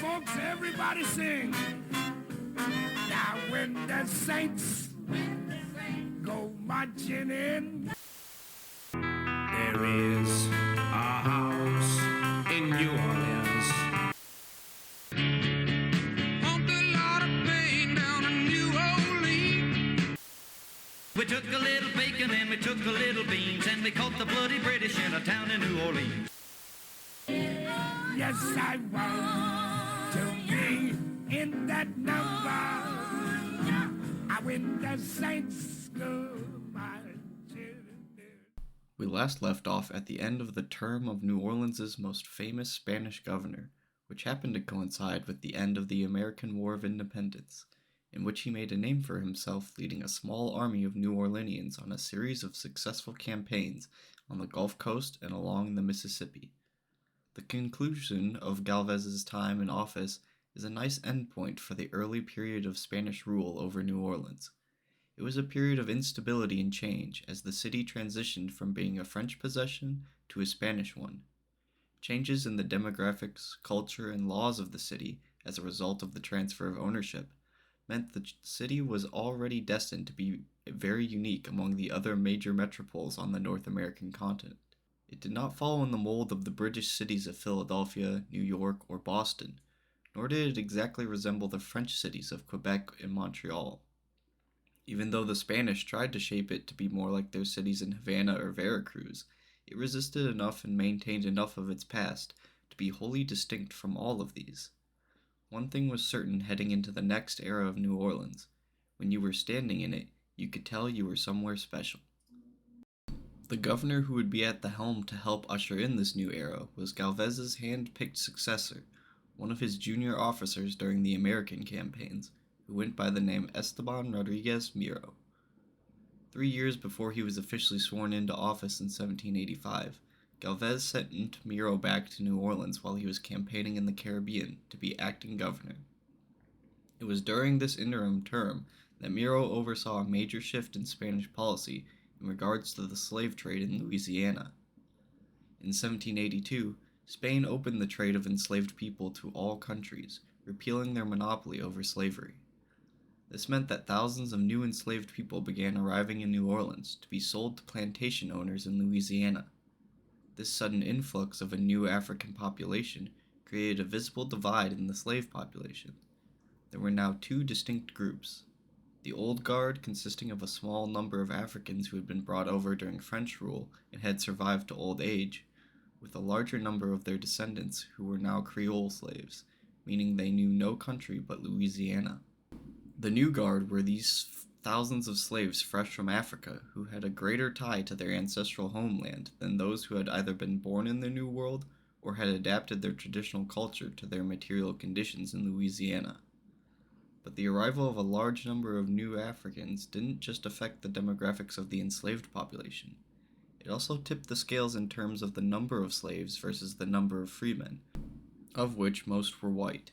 folks, everybody sing. Now when the saints go marching in, there is a house in New Orleans. Pumped a lot of pain down in New Orleans. We took a little bacon and we took a little beans and we caught the bloody British in a town in New Orleans. Yes, I want to be in that number. When the saints go marching in. We last left off at the end of the term of New Orleans' most famous Spanish governor, which happened to coincide with the end of the American War of Independence, in which he made a name for himself leading a small army of New Orleanians on a series of successful campaigns on the Gulf Coast and along the Mississippi. The conclusion of Galvez's time in office is a nice endpoint for the early period of Spanish rule over New Orleans. It was a period of instability and change as the city transitioned from being a French possession to a Spanish one. Changes in the demographics, culture, and laws of the city as a result of the transfer of ownership meant the city was already destined to be very unique among the other major metropoles on the North American continent. It did not follow in the mold of the British cities of Philadelphia, New York, or Boston, nor did it exactly resemble the French cities of Quebec and Montreal. Even though the Spanish tried to shape it to be more like their cities in Havana or Veracruz, it resisted enough and maintained enough of its past to be wholly distinct from all of these. One thing was certain heading into the next era of New Orleans. When you were standing in it, you could tell you were somewhere special. The governor who would be at the helm to help usher in this new era was Galvez's hand-picked successor, one of his junior officers during the American campaigns, who went by the name Esteban Rodriguez Miro. 3 years before he was officially sworn into office in 1785, Galvez sent Miro back to New Orleans while he was campaigning in the Caribbean to be acting governor. It was during this interim term that Miro oversaw a major shift in Spanish policy in regards to the slave trade in Louisiana. In 1782, Spain opened the trade of enslaved people to all countries, repealing their monopoly over slavery. This meant that thousands of new enslaved people began arriving in New Orleans to be sold to plantation owners in Louisiana. This sudden influx of a new African population created a visible divide in the slave population. There were now two distinct groups. The Old Guard, consisting of a small number of Africans who had been brought over during French rule and had survived to old age, with a larger number of their descendants who were now Creole slaves, meaning they knew no country but Louisiana. The New Guard were these thousands of slaves fresh from Africa who had a greater tie to their ancestral homeland than those who had either been born in the New World or had adapted their traditional culture to their material conditions in Louisiana. But the arrival of a large number of new Africans didn't just affect the demographics of the enslaved population. It also tipped the scales in terms of the number of slaves versus the number of freemen, of which most were white.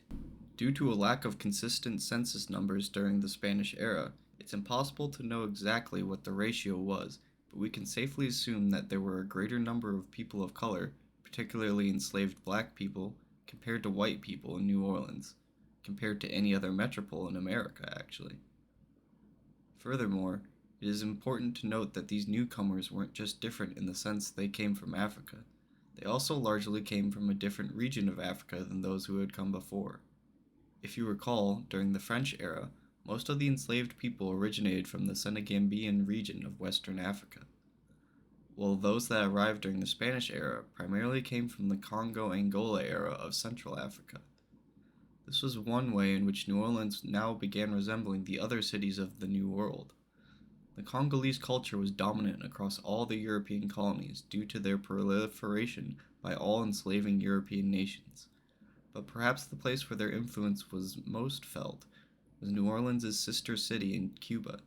Due to a lack of consistent census numbers during the Spanish era, it's impossible to know exactly what the ratio was, but we can safely assume that there were a greater number of people of color, particularly enslaved black people, compared to white people in New Orleans, compared to any other metropole in America, actually. Furthermore, it is important to note that these newcomers weren't just different in the sense they came from Africa. They also largely came from a different region of Africa than those who had come before. If you recall, during the French era, most of the enslaved people originated from the Senegambian region of Western Africa, while those that arrived during the Spanish era primarily came from the Congo-Angola era of Central Africa. This was one way in which New Orleans now began resembling the other cities of the New World. The Congolese culture was dominant across all the European colonies due to their proliferation by all enslaving European nations. But perhaps the place where their influence was most felt was New Orleans' sister city in Cuba.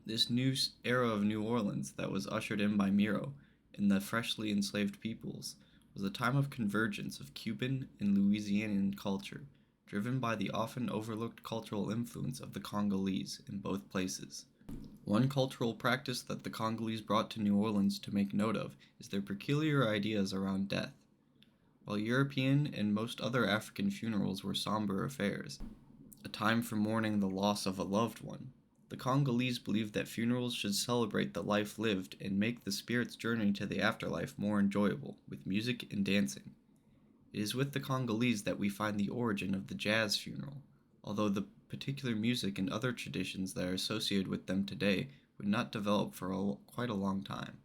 This new era of New Orleans that was ushered in by Miro and the freshly enslaved peoples was a time of convergence of Cuban and Louisianian culture, driven by the often overlooked cultural influence of the Congolese in both places. One cultural practice that the Congolese brought to New Orleans to make note of is their peculiar ideas around death. while European and most other African funerals were somber affairs, a time for mourning the loss of a loved one. The Congolese believed that funerals should celebrate the life lived and make the spirit's journey to the afterlife more enjoyable, with music and dancing. It is with the Congolese that we find the origin of the jazz funeral, although the particular music and other traditions that are associated with them today would not develop for quite a long time.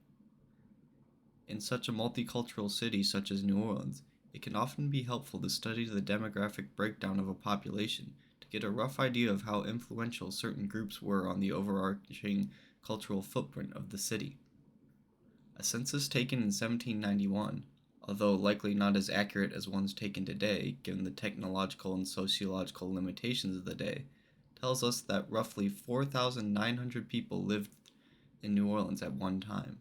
In such a multicultural city such as New Orleans, it can often be helpful to study the demographic breakdown of a population to get a rough idea of how influential certain groups were on the overarching cultural footprint of the city. A census taken in 1791, although likely not as accurate as ones taken today, given the technological and sociological limitations of the day, tells us that roughly 4,900 people lived in New Orleans at one time.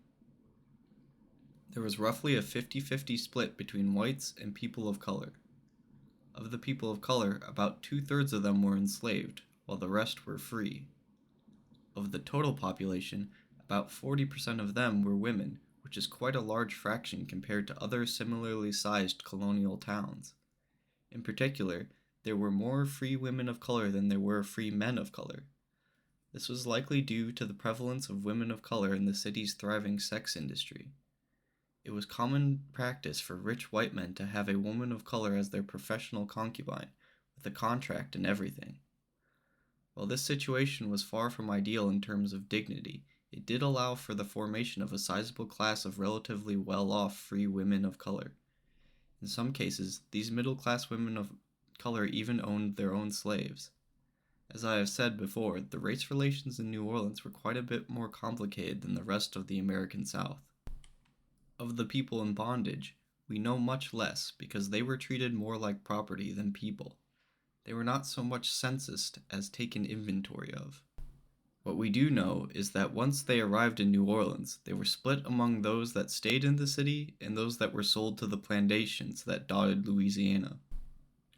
There was roughly a 50-50 split between whites and people of color. Of the people of color, about 2/3 of them were enslaved, while the rest were free. Of the total population, about 40% of them were women, which is quite a large fraction compared to other similarly sized colonial towns. In particular, there were more free women of color than there were free men of color. This was likely due to the prevalence of women of color in the city's thriving sex industry. It was common practice for rich white men to have a woman of color as their professional concubine, with a contract and everything. While this situation was far from ideal in terms of dignity, it did allow for the formation of a sizable class of relatively well-off free women of color. In some cases, these middle-class women of color even owned their own slaves. As I have said before, the race relations in New Orleans were quite a bit more complicated than the rest of the American South. Of the people in bondage, we know much less because they were treated more like property than people. They were not so much censused as taken inventory of. What we do know is that once they arrived in New Orleans, they were split among those that stayed in the city and those that were sold to the plantations that dotted Louisiana.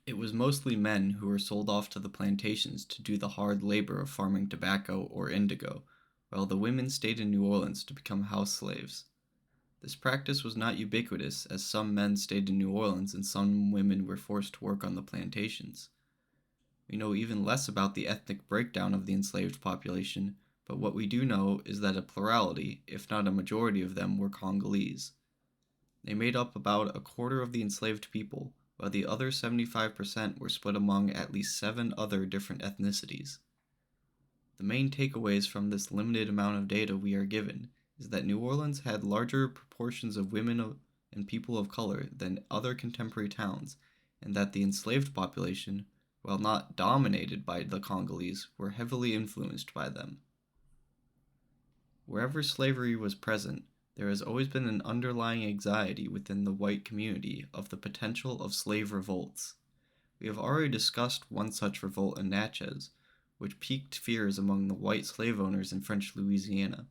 It was mostly men who were sold off to the plantations to do the hard labor of farming tobacco or indigo, while the women stayed in New Orleans to become house slaves. This practice was not ubiquitous, as some men stayed in New Orleans and some women were forced to work on the plantations. We know even less about the ethnic breakdown of the enslaved population, but what we do know is that a plurality, if not a majority of them, were Congolese. They made up about a quarter of the enslaved people, while the other 75% were split among at least 7 other different ethnicities. The main takeaways from this limited amount of data we are given is that New Orleans had larger proportions of women and people of color than other contemporary towns, and that the enslaved population, while not dominated by the Congolese, were heavily influenced by them. Wherever slavery was present, there has always been an underlying anxiety within the white community of the potential of slave revolts. We have already discussed one such revolt in Natchez, which piqued fears among the white slave owners in French Louisiana.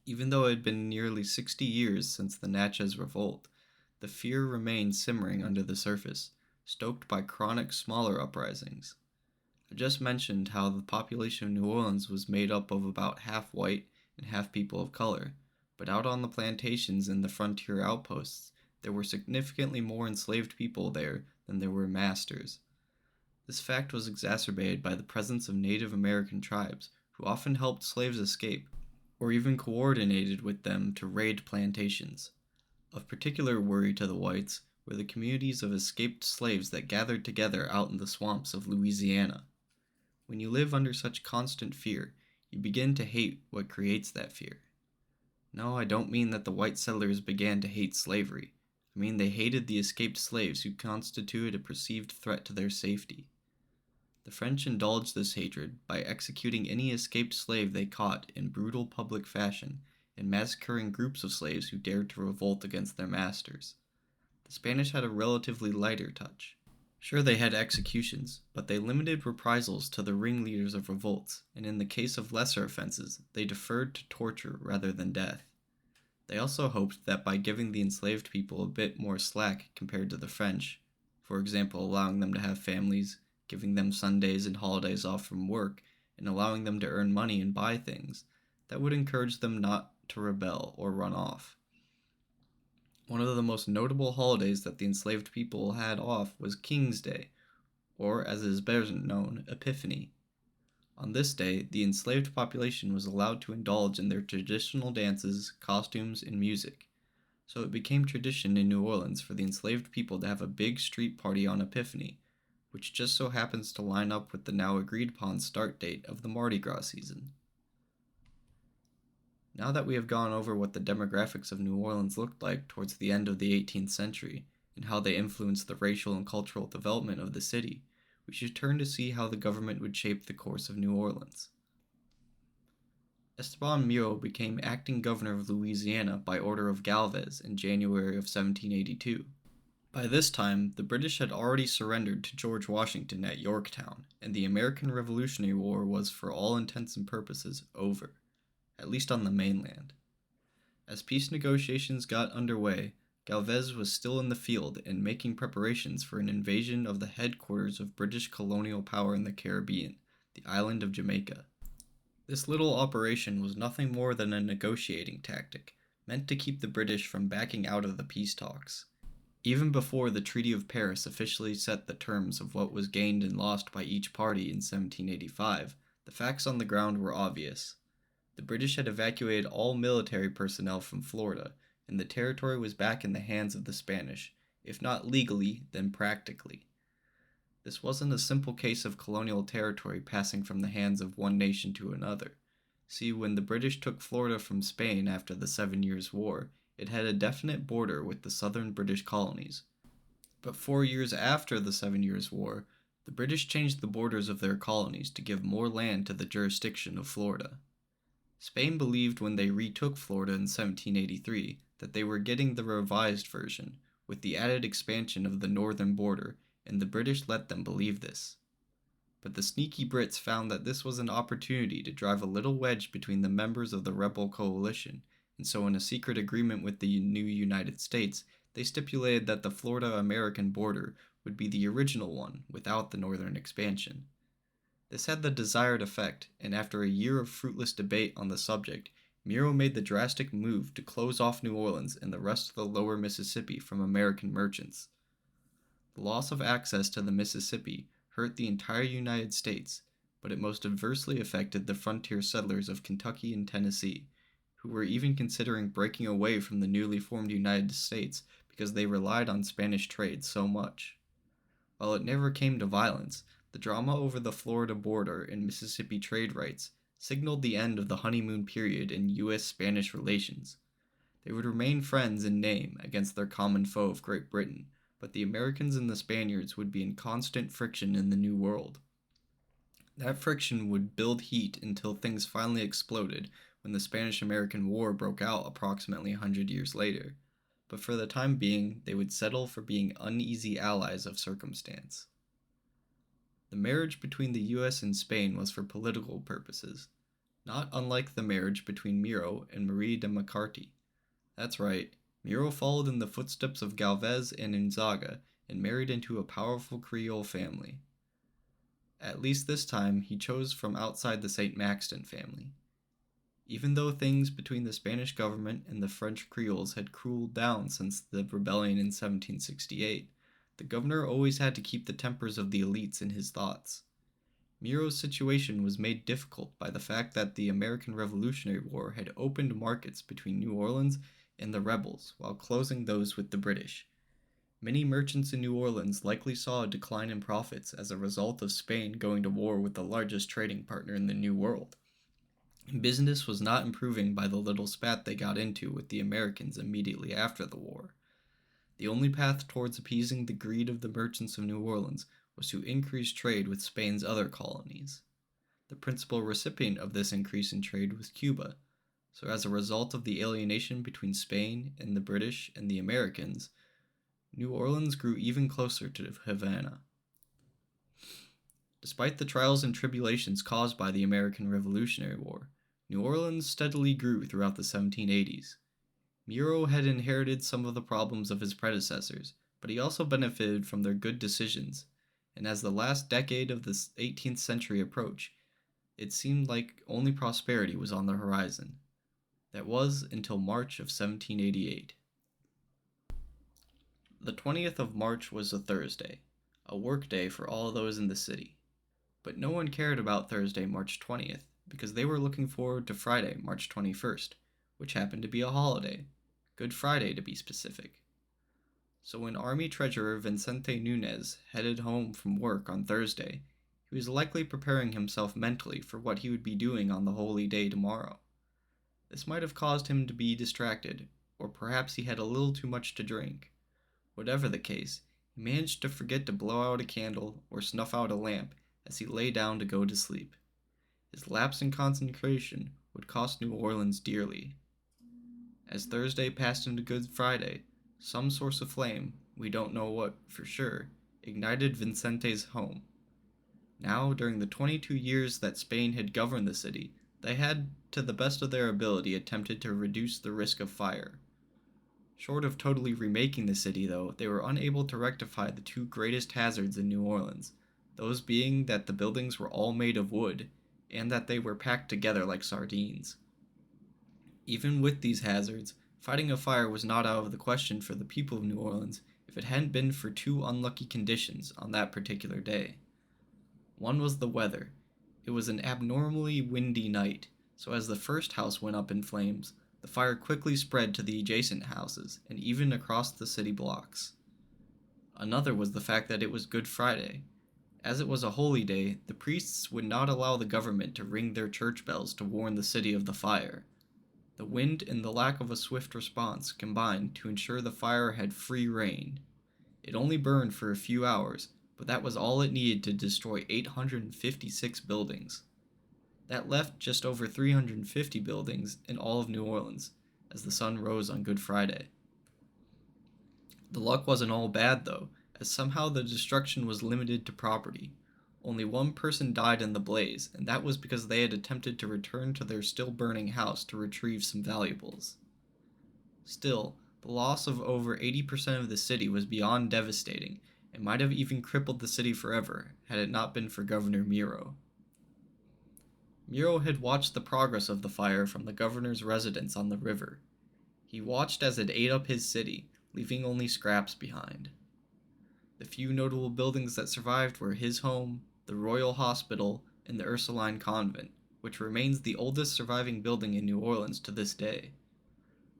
Even though it had been nearly 60 years since the Natchez Revolt, the fear remained simmering under the surface, stoked by chronic smaller uprisings. I just mentioned how the population of New Orleans was made up of about half white and half people of color, but out on the plantations and the frontier outposts, there were significantly more enslaved people there than there were masters. This fact was exacerbated by the presence of Native American tribes, who often helped slaves escape, or even coordinated with them to raid plantations. Of particular worry to the whites were the communities of escaped slaves that gathered together out in the swamps of Louisiana. When you live under such constant fear, you begin to hate what creates that fear. No, I don't mean that the white settlers began to hate slavery. I mean they hated the escaped slaves who constituted a perceived threat to their safety. The French indulged this hatred by executing any escaped slave they caught in brutal public fashion and massacring groups of slaves who dared to revolt against their masters. The Spanish had a relatively lighter touch. Sure, they had executions, but they limited reprisals to the ringleaders of revolts, and in the case of lesser offenses, they deferred to torture rather than death. They also hoped that by giving the enslaved people a bit more slack compared to the French, for example, allowing them to have families, giving them Sundays and holidays off from work, and allowing them to earn money and buy things, that would encourage them not to rebel or run off. One of the most notable holidays that the enslaved people had off was King's Day, or as it is better known, Epiphany. On this day, the enslaved population was allowed to indulge in their traditional dances, costumes, and music. So it became tradition in New Orleans for the enslaved people to have a big street party on Epiphany, which just so happens to line up with the now agreed upon start date of the Mardi Gras season. Now that we have gone over what the demographics of New Orleans looked like towards the end of the 18th century, and how they influenced the racial and cultural development of the city, we should turn to see how the government would shape the course of New Orleans. Esteban Miro became acting governor of Louisiana by order of Galvez in January of 1782. By this time, the British had already surrendered to George Washington at Yorktown, and the American Revolutionary War was for all intents and purposes over, at least on the mainland. As peace negotiations got underway, Galvez was still in the field and making preparations for an invasion of the headquarters of British colonial power in the Caribbean, the island of Jamaica. This little operation was nothing more than a negotiating tactic, meant to keep the British from backing out of the peace talks. Even before the Treaty of Paris officially set the terms of what was gained and lost by each party in 1785, the facts on the ground were obvious. The British had evacuated all military personnel from Florida, and the territory was back in the hands of the Spanish, if not legally, then practically. This wasn't a simple case of colonial territory passing from the hands of one nation to another. See, when the British took Florida from Spain after the 7 Years' War, it had a definite border with the southern British colonies. But 4 years after the 7 Years' War, the British changed the borders of their colonies to give more land to the jurisdiction of Florida. Spain believed when they retook Florida in 1783 that they were getting the revised version, with the added expansion of the northern border, and the British let them believe this. But the sneaky Brits found that this was an opportunity to drive a little wedge between the members of the rebel coalition, and so in a secret agreement with the new United States, they stipulated that the Florida American border would be the original one without the northern expansion. This had the desired effect, and after a year of fruitless debate on the subject, Miro made the drastic move to close off New Orleans and the rest of the lower Mississippi from American merchants. The loss of access to the Mississippi hurt the entire United States, but it most adversely affected the frontier settlers of Kentucky and Tennessee, who were even considering breaking away from the newly formed United States because they relied on Spanish trade so much. While it never came to violence, the drama over the Florida border and Mississippi trade rights signaled the end of the honeymoon period in U.S.-Spanish relations. They would remain friends in name against their common foe of Great Britain, but the Americans and the Spaniards would be in constant friction in the New World. That friction would build heat until things finally exploded when the Spanish-American War broke out approximately 100 years later, but for the time being, they would settle for being uneasy allies of circumstance. The marriage between the U.S. and Spain was for political purposes, not unlike the marriage between Miro and Marie de Macarty. That's right, Miro followed in the footsteps of Galvez and Gonzaga and married into a powerful Creole family. At least this time, he chose from outside the St. Maxton family. Even though things between the Spanish government and the French Creoles had cooled down since the rebellion in 1768, the governor always had to keep the tempers of the elites in his thoughts. Miro's situation was made difficult by the fact that the American Revolutionary War had opened markets between New Orleans and the rebels while closing those with the British. Many merchants in New Orleans likely saw a decline in profits as a result of Spain going to war with the largest trading partner in the New World. Business was not improving by the little spat they got into with the Americans immediately after the war. The only path towards appeasing the greed of the merchants of New Orleans was to increase trade with Spain's other colonies. The principal recipient of this increase in trade was Cuba, so as a result of the alienation between Spain and the British and the Americans, New Orleans grew even closer to Havana. Despite the trials and tribulations caused by the American Revolutionary War, New Orleans steadily grew throughout the 1780s. Miro had inherited some of the problems of his predecessors, but he also benefited from their good decisions, and as the last decade of the 18th century approached, it seemed like only prosperity was on the horizon. That was until March of 1788. The 20th of March was a Thursday, a work day for all those in the city. But no one cared about Thursday, March 20th, because they were looking forward to Friday, March 21st, which happened to be a holiday, Good Friday to be specific. So when Army Treasurer Vicente Nunez headed home from work on Thursday, he was likely preparing himself mentally for what he would be doing on the holy day tomorrow. This might have caused him to be distracted, or perhaps he had a little too much to drink. Whatever the case, he managed to forget to blow out a candle or snuff out a lamp as he lay down to go to sleep. His lapse in concentration would cost New Orleans dearly. As Thursday passed into Good Friday, some source of flame, we don't know what for sure, ignited Vicente's home. Now, during the 22 years that Spain had governed the city, they had, to the best of their ability, attempted to reduce the risk of fire. Short of totally remaking the city, though, they were unable to rectify the two greatest hazards in New Orleans, those being that the buildings were all made of wood, and that they were packed together like sardines. Even with these hazards, fighting a fire was not out of the question for the people of New Orleans if it hadn't been for two unlucky conditions on that particular day. One was the weather. It was an abnormally windy night, so as the first house went up in flames, the fire quickly spread to the adjacent houses and even across the city blocks. Another was the fact that it was Good Friday. As it was a holy day, the priests would not allow the government to ring their church bells to warn the city of the fire. The wind and the lack of a swift response combined to ensure the fire had free rein. It only burned for a few hours, but that was all it needed to destroy 856 buildings. That left just over 350 buildings in all of New Orleans as the sun rose on Good Friday. The luck wasn't all bad, though, as somehow the destruction was limited to property. Only one person died in the blaze, and that was because they had attempted to return to their still burning house to retrieve some valuables. Still, the loss of over 80% of the city was beyond devastating, and might have even crippled the city forever had it not been for Governor Miro. Miro had watched the progress of the fire from the governor's residence on the river. He watched as it ate up his city, leaving only scraps behind. The few notable buildings that survived were his home, the Royal Hospital, and the Ursuline Convent, which remains the oldest surviving building in New Orleans to this day.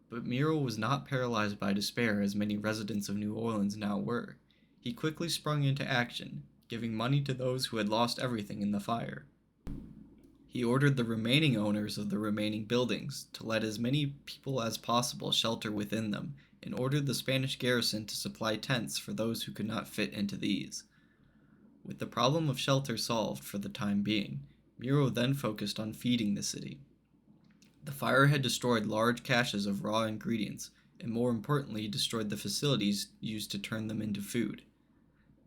But Miro was not paralyzed by despair as many residents of New Orleans now were. He quickly sprung into action, giving money to those who had lost everything in the fire. He ordered the remaining owners of the remaining buildings to let as many people as possible shelter within them, and ordered the Spanish garrison to supply tents for those who could not fit into these. With the problem of shelter solved for the time being, Miro then focused on feeding the city. The fire had destroyed large caches of raw ingredients, and more importantly destroyed the facilities used to turn them into food.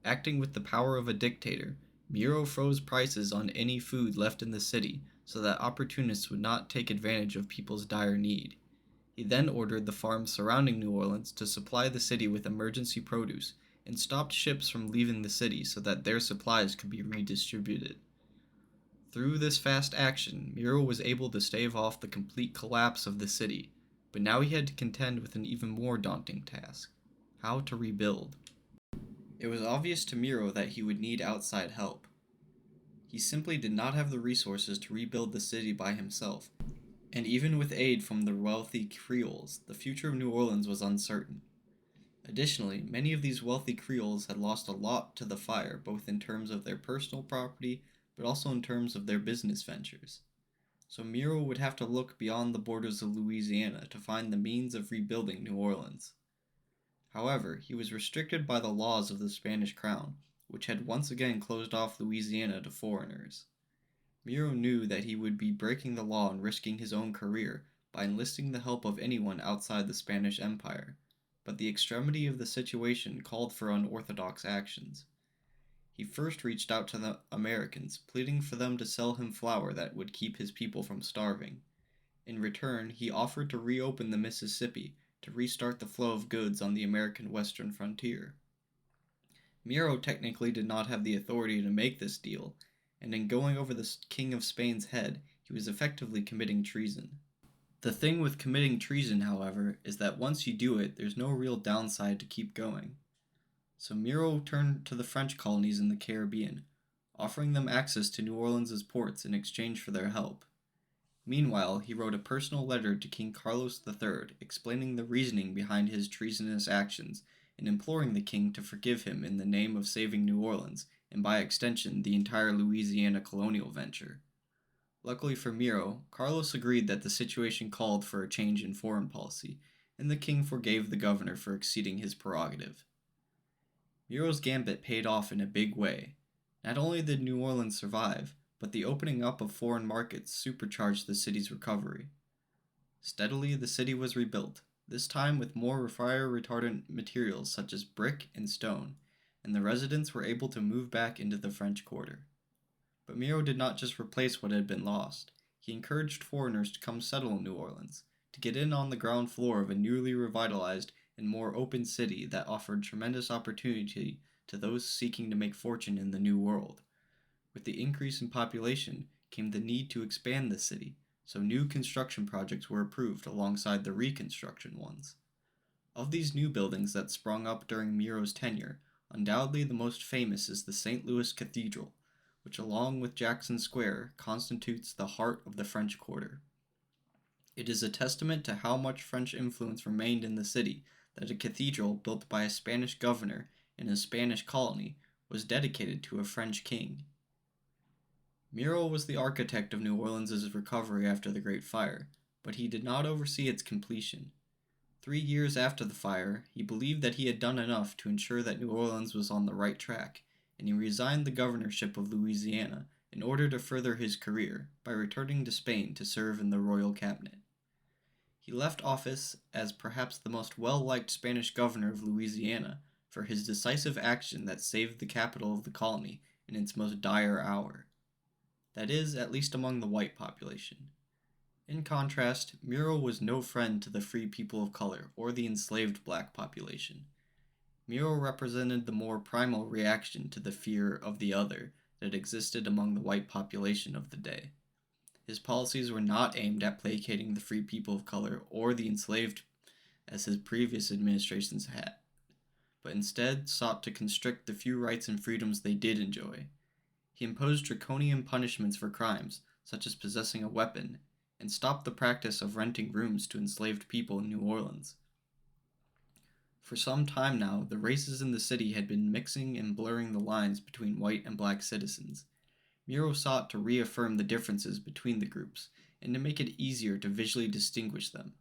Acting with the power of a dictator, Miro froze prices on any food left in the city so that opportunists would not take advantage of people's dire need. He then ordered the farms surrounding New Orleans to supply the city with emergency produce and stopped ships from leaving the city so that their supplies could be redistributed. Through this fast action, Miro was able to stave off the complete collapse of the city, but now he had to contend with an even more daunting task: how to rebuild. It was obvious to Miro that he would need outside help. He simply did not have the resources to rebuild the city by himself, and even with aid from the wealthy Creoles, the future of New Orleans was uncertain. Additionally, many of these wealthy Creoles had lost a lot to the fire, both in terms of their personal property, but also in terms of their business ventures. So Miro would have to look beyond the borders of Louisiana to find the means of rebuilding New Orleans. However, he was restricted by the laws of the Spanish crown, which had once again closed off Louisiana to foreigners. Miro knew that he would be breaking the law and risking his own career by enlisting the help of anyone outside the Spanish Empire, but the extremity of the situation called for unorthodox actions. He first reached out to the Americans, pleading for them to sell him flour that would keep his people from starving. In return, he offered to reopen the Mississippi to restart the flow of goods on the American western frontier. Miro technically did not have the authority to make this deal, and in going over the King of Spain's head, he was effectively committing treason. The thing with committing treason, however, is that once you do it, there's no real downside to keep going. So Miro turned to the French colonies in the Caribbean, offering them access to New Orleans' ports in exchange for their help. Meanwhile, he wrote a personal letter to King Carlos III explaining the reasoning behind his treasonous actions and imploring the king to forgive him in the name of saving New Orleans and by extension the entire Louisiana colonial venture. Luckily for Miro, Carlos agreed that the situation called for a change in foreign policy, and the king forgave the governor for exceeding his prerogative. Miro's gambit paid off in a big way. Not only did New Orleans survive, but the opening up of foreign markets supercharged the city's recovery. Steadily, the city was rebuilt, this time with more fire-retardant materials such as brick and stone, and the residents were able to move back into the French Quarter. But Miro did not just replace what had been lost. He encouraged foreigners to come settle in New Orleans, to get in on the ground floor of a newly revitalized and more open city that offered tremendous opportunity to those seeking to make fortune in the New World. With the increase in population came the need to expand the city, so new construction projects were approved alongside the reconstruction ones. Of these new buildings that sprung up during Miro's tenure, undoubtedly the most famous is the St. Louis Cathedral, which along with Jackson Square constitutes the heart of the French Quarter. It is a testament to how much French influence remained in the city that a cathedral built by a Spanish governor in a Spanish colony was dedicated to a French king. Miro was the architect of New Orleans' recovery after the Great Fire, but he did not oversee its completion. 3 years after the fire, he believed that he had done enough to ensure that New Orleans was on the right track, and he resigned the governorship of Louisiana in order to further his career by returning to Spain to serve in the royal cabinet. He left office as perhaps the most well-liked Spanish governor of Louisiana for his decisive action that saved the capital of the colony in its most dire hour. That is, at least among the white population. In contrast, Miro was no friend to the free people of color or the enslaved black population. Miro represented the more primal reaction to the fear of the other that existed among the white population of the day. His policies were not aimed at placating the free people of color or the enslaved as his previous administrations had, but instead sought to constrict the few rights and freedoms they did enjoy. He imposed draconian punishments for crimes, such as possessing a weapon, and stopped the practice of renting rooms to enslaved people in New Orleans. For some time now, the races in the city had been mixing and blurring the lines between white and black citizens. Miro sought to reaffirm the differences between the groups, and to make it easier to visually distinguish them.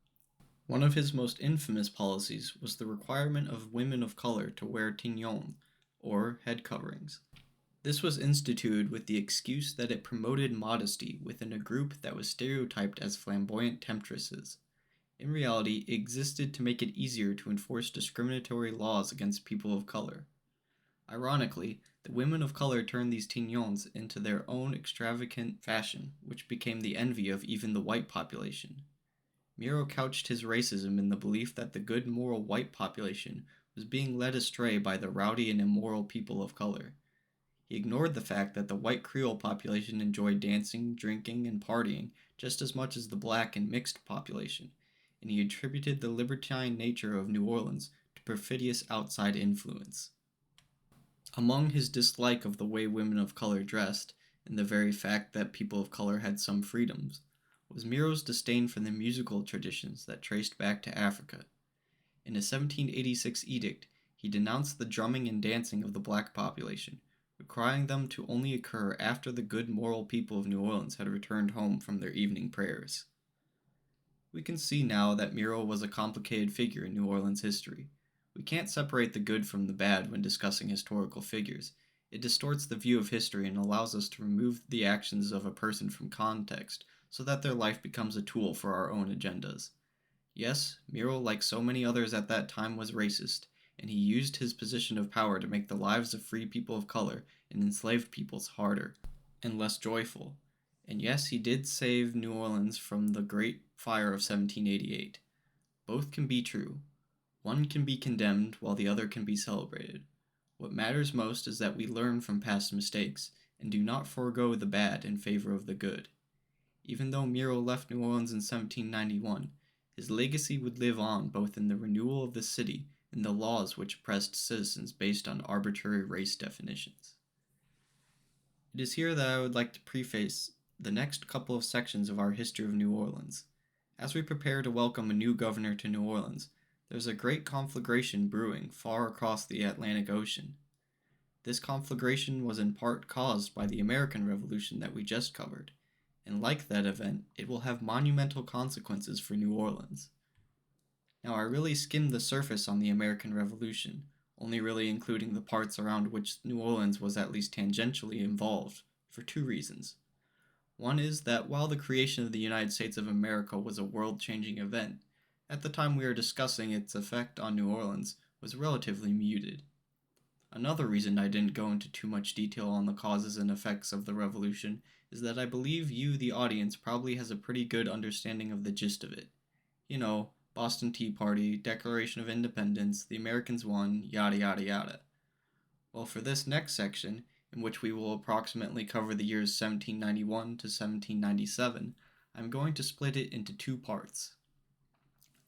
One of his most infamous policies was the requirement of women of color to wear tignons, or head coverings. This was instituted with the excuse that it promoted modesty within a group that was stereotyped as flamboyant temptresses. In reality, it existed to make it easier to enforce discriminatory laws against people of color. Ironically, the women of color turned these tignons into their own extravagant fashion, which became the envy of even the white population. Miro couched his racism in the belief that the good moral white population was being led astray by the rowdy and immoral people of color. He ignored the fact that the white Creole population enjoyed dancing, drinking, and partying just as much as the black and mixed population, and he attributed the libertine nature of New Orleans to perfidious outside influence. Among his dislike of the way women of color dressed, and the very fact that people of color had some freedoms, was Miro's disdain for the musical traditions that traced back to Africa. In a 1786 edict, he denounced the drumming and dancing of the black population, requiring them to only occur after the good moral people of New Orleans had returned home from their evening prayers. We can see now that Miro was a complicated figure in New Orleans history. We can't separate the good from the bad when discussing historical figures. It distorts the view of history and allows us to remove the actions of a person from context so that their life becomes a tool for our own agendas. Yes, Miro, like so many others at that time, was racist, and he used his position of power to make the lives of free people of color and enslaved peoples harder and less joyful. And yes, he did save New Orleans from the Great Fire of 1788. Both can be true. One can be condemned while the other can be celebrated. What matters most is that we learn from past mistakes and do not forego the bad in favor of the good. Even though Miro left New Orleans in 1791, his legacy would live on both in the renewal of the city and the laws which oppressed citizens based on arbitrary race definitions. It is here that I would like to preface the next couple of sections of our history of New Orleans. As we prepare to welcome a new governor to New Orleans, there's a great conflagration brewing far across the Atlantic Ocean. This conflagration was in part caused by the American Revolution that we just covered, and like that event, it will have monumental consequences for New Orleans. Now, I really skimmed the surface on the American Revolution, only really including the parts around which New Orleans was at least tangentially involved, for two reasons. One is that while the creation of the United States of America was a world-changing event, at the time we are discussing its effect on New Orleans was relatively muted. Another reason I didn't go into too much detail on the causes and effects of the Revolution is that I believe you, the audience, probably has a pretty good understanding of the gist of it. You know, Boston Tea Party, Declaration of Independence, the Americans won, yada yada yada. Well, for this next section, in which we will approximately cover the years 1791 to 1797, I'm going to split it into two parts.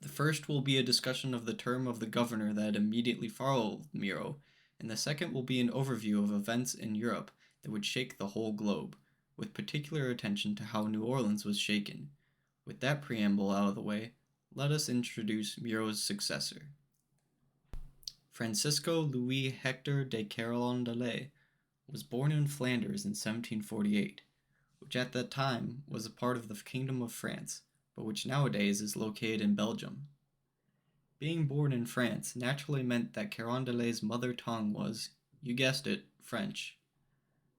The first will be a discussion of the term of the governor that immediately followed Miro, and the second will be an overview of events in Europe that would shake the whole globe, with particular attention to how New Orleans was shaken. With that preamble out of the way, let us introduce Miro's successor. Francisco Louis Hector de Carondelet was born in Flanders in 1748, which at that time was a part of the Kingdom of France, but which nowadays is located in Belgium. Being born in France naturally meant that Carondelet's mother tongue was, you guessed it, French.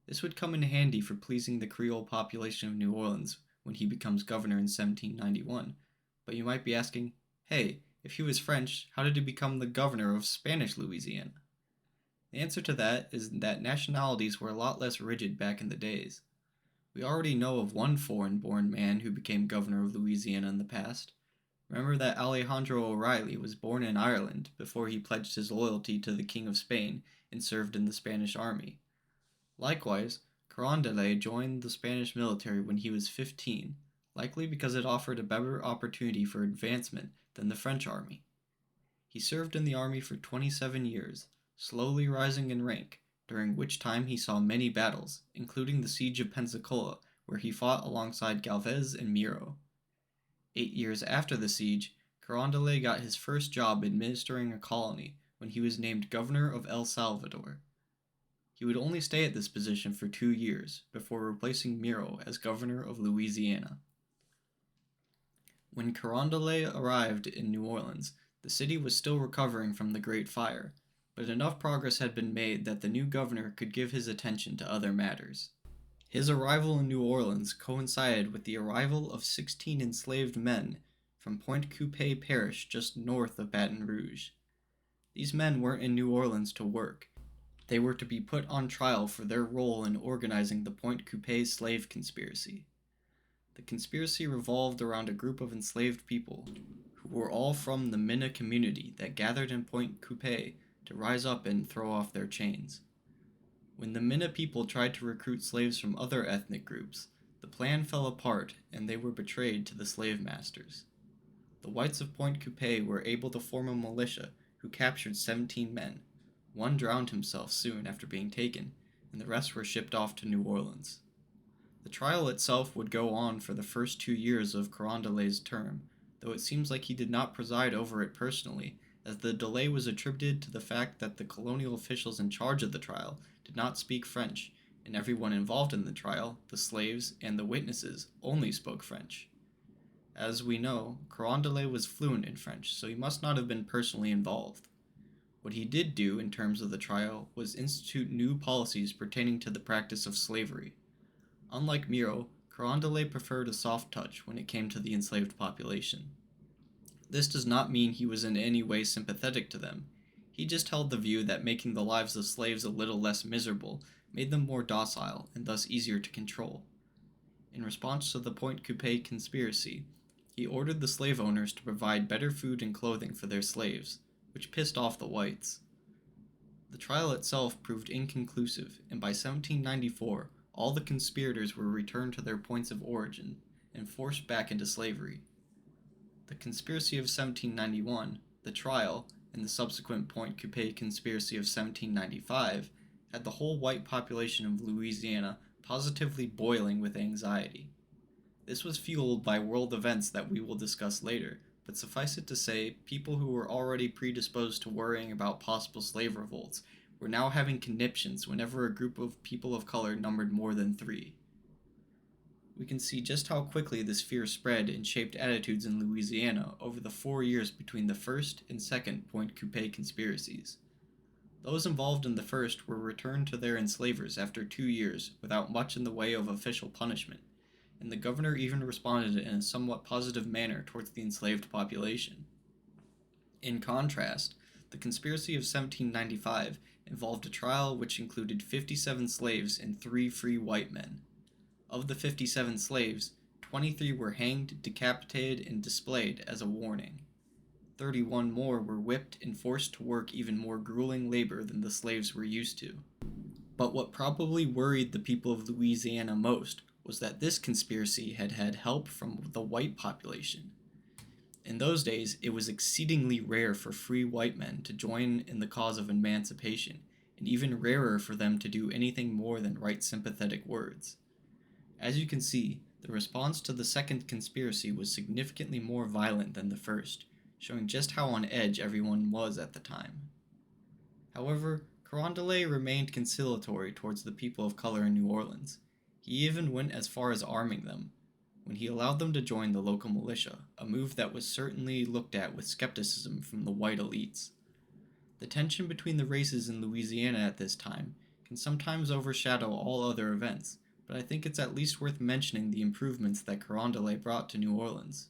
This would come in handy for pleasing the Creole population of New Orleans when he becomes governor in 1791, but you might be asking, hey, if he was French, how did he become the governor of Spanish Louisiana? The answer to that is that nationalities were a lot less rigid back in the days. We already know of one foreign-born man who became governor of Louisiana in the past. Remember that Alejandro O'Reilly was born in Ireland before he pledged his loyalty to the King of Spain and served in the Spanish army. Likewise, Carondelet joined the Spanish military when he was 15, likely because it offered a better opportunity for advancement than the French army. He served in the army for 27 years, slowly rising in rank, during which time he saw many battles, including the Siege of Pensacola, where he fought alongside Galvez and Miro. 8 years after the siege, Carondelet got his first job administering a colony when he was named governor of El Salvador. He would only stay at this position for 2 years, before replacing Miro as governor of Louisiana. When Carondelet arrived in New Orleans, the city was still recovering from the Great Fire, but enough progress had been made that the new governor could give his attention to other matters. His arrival in New Orleans coincided with the arrival of 16 enslaved men from Pointe Coupee Parish just north of Baton Rouge. These men weren't in New Orleans to work. They were to be put on trial for their role in organizing the Pointe Coupee slave conspiracy. The conspiracy revolved around a group of enslaved people who were all from the Minna community that gathered in Pointe Coupee to rise up and throw off their chains. When the Minna people tried to recruit slaves from other ethnic groups, the plan fell apart and they were betrayed to the slave masters. The whites of Pointe Coupee were able to form a militia who captured 17 men. One drowned himself soon after being taken, and the rest were shipped off to New Orleans. The trial itself would go on for the first 2 years of Carondelet's term, though it seems like he did not preside over it personally, as the delay was attributed to the fact that the colonial officials in charge of the trial did not speak French, and everyone involved in the trial, the slaves and the witnesses, only spoke French. As we know, Carondelet was fluent in French, so he must not have been personally involved. What he did do in terms of the trial was institute new policies pertaining to the practice of slavery. Unlike Miro, Carondelet preferred a soft touch when it came to the enslaved population. This does not mean he was in any way sympathetic to them. He just held the view that making the lives of slaves a little less miserable made them more docile and thus easier to control. In response to the Pointe Coupee conspiracy, he ordered the slave owners to provide better food and clothing for their slaves, which pissed off the whites. The trial itself proved inconclusive, and by 1794, all the conspirators were returned to their points of origin and forced back into slavery. The conspiracy of 1791, the trial, and the subsequent Pointe Coupee conspiracy of 1795 had the whole white population of Louisiana positively boiling with anxiety. This was fueled by world events that we will discuss later, but suffice it to say, people who were already predisposed to worrying about possible slave revolts were now having conniptions whenever a group of people of color numbered more than 3. We can see just how quickly this fear spread and shaped attitudes in Louisiana over the 4 years between the first and second Pointe Coupee conspiracies. Those involved in the first were returned to their enslavers after 2 years without much in the way of official punishment, and the governor even responded in a somewhat positive manner towards the enslaved population. In contrast, the conspiracy of 1795 involved a trial which included 57 slaves and 3 free white men. Of the 57 slaves, 23 were hanged, decapitated, and displayed as a warning. 31 more were whipped and forced to work even more grueling labor than the slaves were used to. But what probably worried the people of Louisiana most was that this conspiracy had had help from the white population. In those days, it was exceedingly rare for free white men to join in the cause of emancipation, and even rarer for them to do anything more than write sympathetic words. As you can see, the response to the second conspiracy was significantly more violent than the first, showing just how on edge everyone was at the time. However, Carondelet remained conciliatory towards the people of color in New Orleans. He even went as far as arming them, when he allowed them to join the local militia, a move that was certainly looked at with skepticism from the white elites. The tension between the races in Louisiana at this time can sometimes overshadow all other events, but I think it's at least worth mentioning the improvements that Carondelet brought to New Orleans.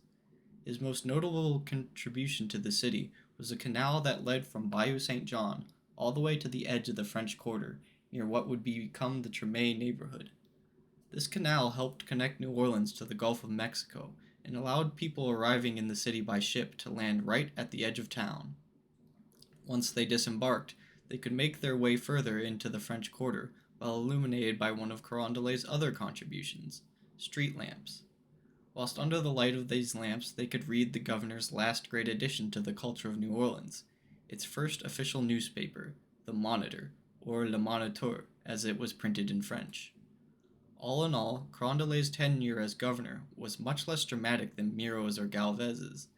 His most notable contribution to the city was a canal that led from Bayou St. John all the way to the edge of the French Quarter, near what would become the Treme neighborhood. This canal helped connect New Orleans to the Gulf of Mexico and allowed people arriving in the city by ship to land right at the edge of town. Once they disembarked, they could make their way further into the French Quarter, while illuminated by one of Carondelet's other contributions, street lamps. Whilst under the light of these lamps, they could read the governor's last great addition to the culture of New Orleans, its first official newspaper, the Monitor, or Le Moniteur, as it was printed in French. All in all, Carondelet's tenure as governor was much less dramatic than Miro's or Galvez's.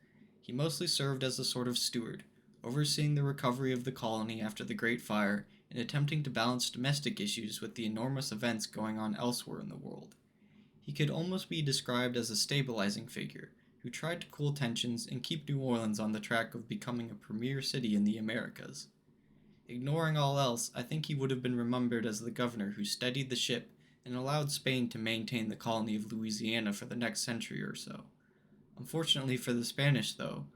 He mostly served as a sort of steward, overseeing the recovery of the colony after the Great Fire and attempting to balance domestic issues with the enormous events going on elsewhere in the world. He could almost be described as a stabilizing figure, who tried to cool tensions and keep New Orleans on the track of becoming a premier city in the Americas. Ignoring all else, I think he would have been remembered as the governor who steadied the ship and allowed Spain to maintain the colony of Louisiana for the next century or so. Unfortunately for the Spanish, though,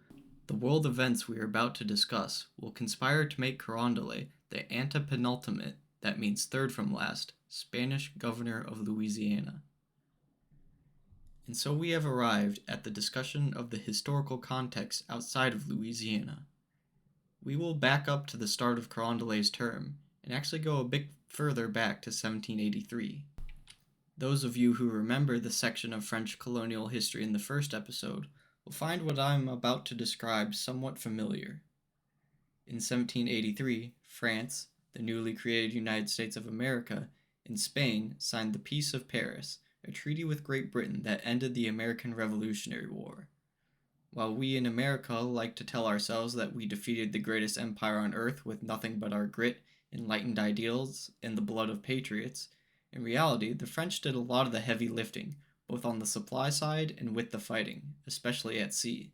the world events we are about to discuss will conspire to make Carondelet the antepenultimate, that means third from last, Spanish governor of Louisiana. And so we have arrived at the discussion of the historical context outside of Louisiana. We will back up to the start of Carondelet's term, and actually go a bit further back to 1783. Those of you who remember the section of French colonial history in the first episode will find what I'm about to describe somewhat familiar. In 1783, France, the newly created United States of America, and Spain signed the Peace of Paris, a treaty with Great Britain that ended the American Revolutionary War. While we in America like to tell ourselves that we defeated the greatest empire on earth with nothing but our grit, enlightened ideals, and the blood of patriots, in reality, the French did a lot of the heavy lifting, both on the supply side and with the fighting, especially at sea.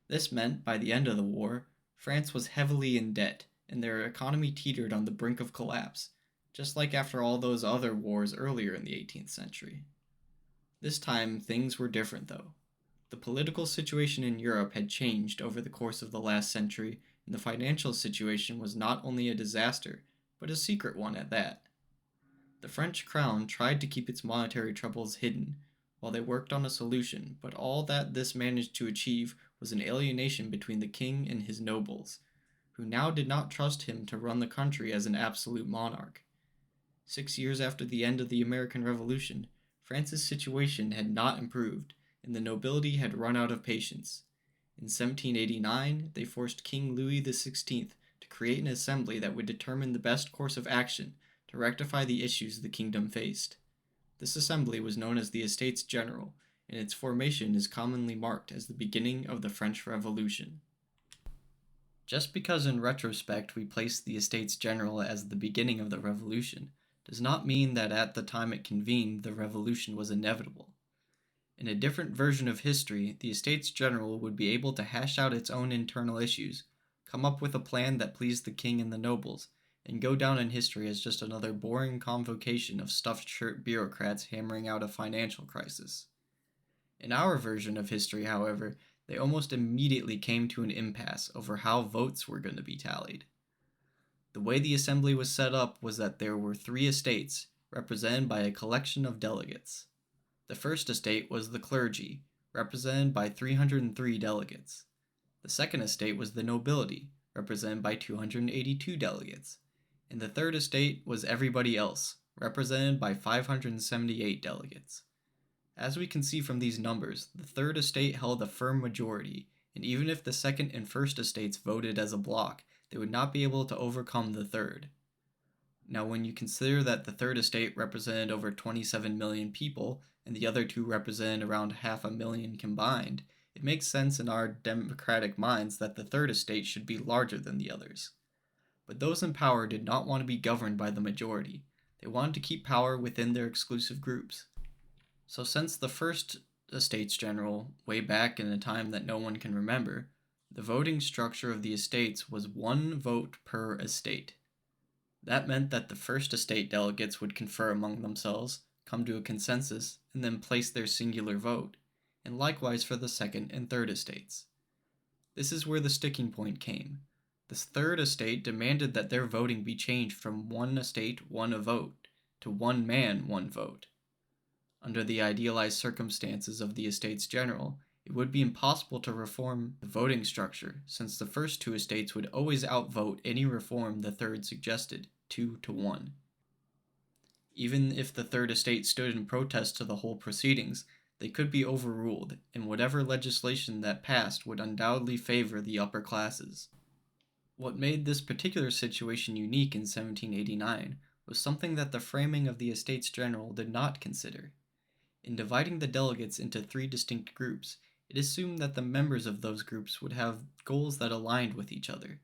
This meant, by the end of the war, France was heavily in debt, and their economy teetered on the brink of collapse, just like after all those other wars earlier in the 18th century. This time, things were different, though. The political situation in Europe had changed over the course of the last century, and the financial situation was not only a disaster, but a secret one at that. The French crown tried to keep its monetary troubles hidden, while they worked on a solution, but all that this managed to achieve was an alienation between the king and his nobles, who now did not trust him to run the country as an absolute monarch. 6 years after the end of the American Revolution, France's situation had not improved, and the nobility had run out of patience. In 1789, they forced King Louis XVI to create an assembly that would determine the best course of action to rectify the issues the kingdom faced. This assembly was known as the Estates General, and its formation is commonly marked as the beginning of the French Revolution. Just because in retrospect we place the Estates General as the beginning of the revolution, does not mean that at the time it convened the revolution was inevitable. In a different version of history, the Estates General would be able to hash out its own internal issues, come up with a plan that pleased the king and the nobles, and go down in history as just another boring convocation of stuffed shirt bureaucrats hammering out a financial crisis. In our version of history, however, they almost immediately came to an impasse over how votes were going to be tallied. The way the assembly was set up was that there were 3 estates, represented by a collection of delegates. The first estate was the clergy, represented by 303 delegates. The second estate was the nobility, represented by 282 delegates. And the third estate was everybody else, represented by 578 delegates. As we can see from these numbers, the third estate held a firm majority, and even if the second and first estates voted as a bloc, they would not be able to overcome the third. Now, when you consider that the third estate represented over 27 million people, and the other 2 represented around 500,000 combined, it makes sense in our democratic minds that the third estate should be larger than the others. But those in power did not want to be governed by the majority. They wanted to keep power within their exclusive groups. So since the first Estates General, way back in a time that no one can remember, the voting structure of the estates was 1 vote per estate. That meant that the first estate delegates would confer among themselves, come to a consensus, and then place their singular vote, and likewise for the second and third estates. This is where the sticking point came. This third estate demanded that their voting be changed from 1 estate, 1 vote, to 1 man, 1 vote. Under the idealized circumstances of the Estates General, it would be impossible to reform the voting structure, since the first 2 estates would always outvote any reform the third suggested, 2 to 1. Even if the third estate stood in protest to the whole proceedings, they could be overruled, and whatever legislation that passed would undoubtedly favor the upper classes. What made this particular situation unique in 1789 was something that the framing of the Estates General did not consider. In dividing the delegates into 3 distinct groups, it assumed that the members of those groups would have goals that aligned with each other.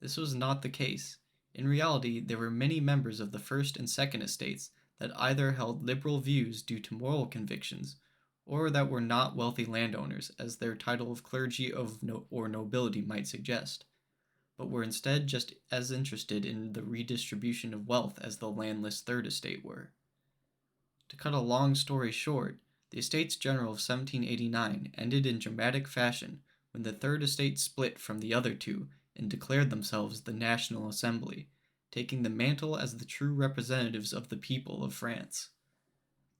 This was not the case. In reality, there were many members of the first and second estates that either held liberal views due to moral convictions, or that were not wealthy landowners, as their title of clergy or nobility might suggest, but were instead just as interested in the redistribution of wealth as the landless third estate were. To cut a long story short, the Estates General of 1789 ended in dramatic fashion when the third estate split from the other 2 and declared themselves the National Assembly, taking the mantle as the true representatives of the people of France.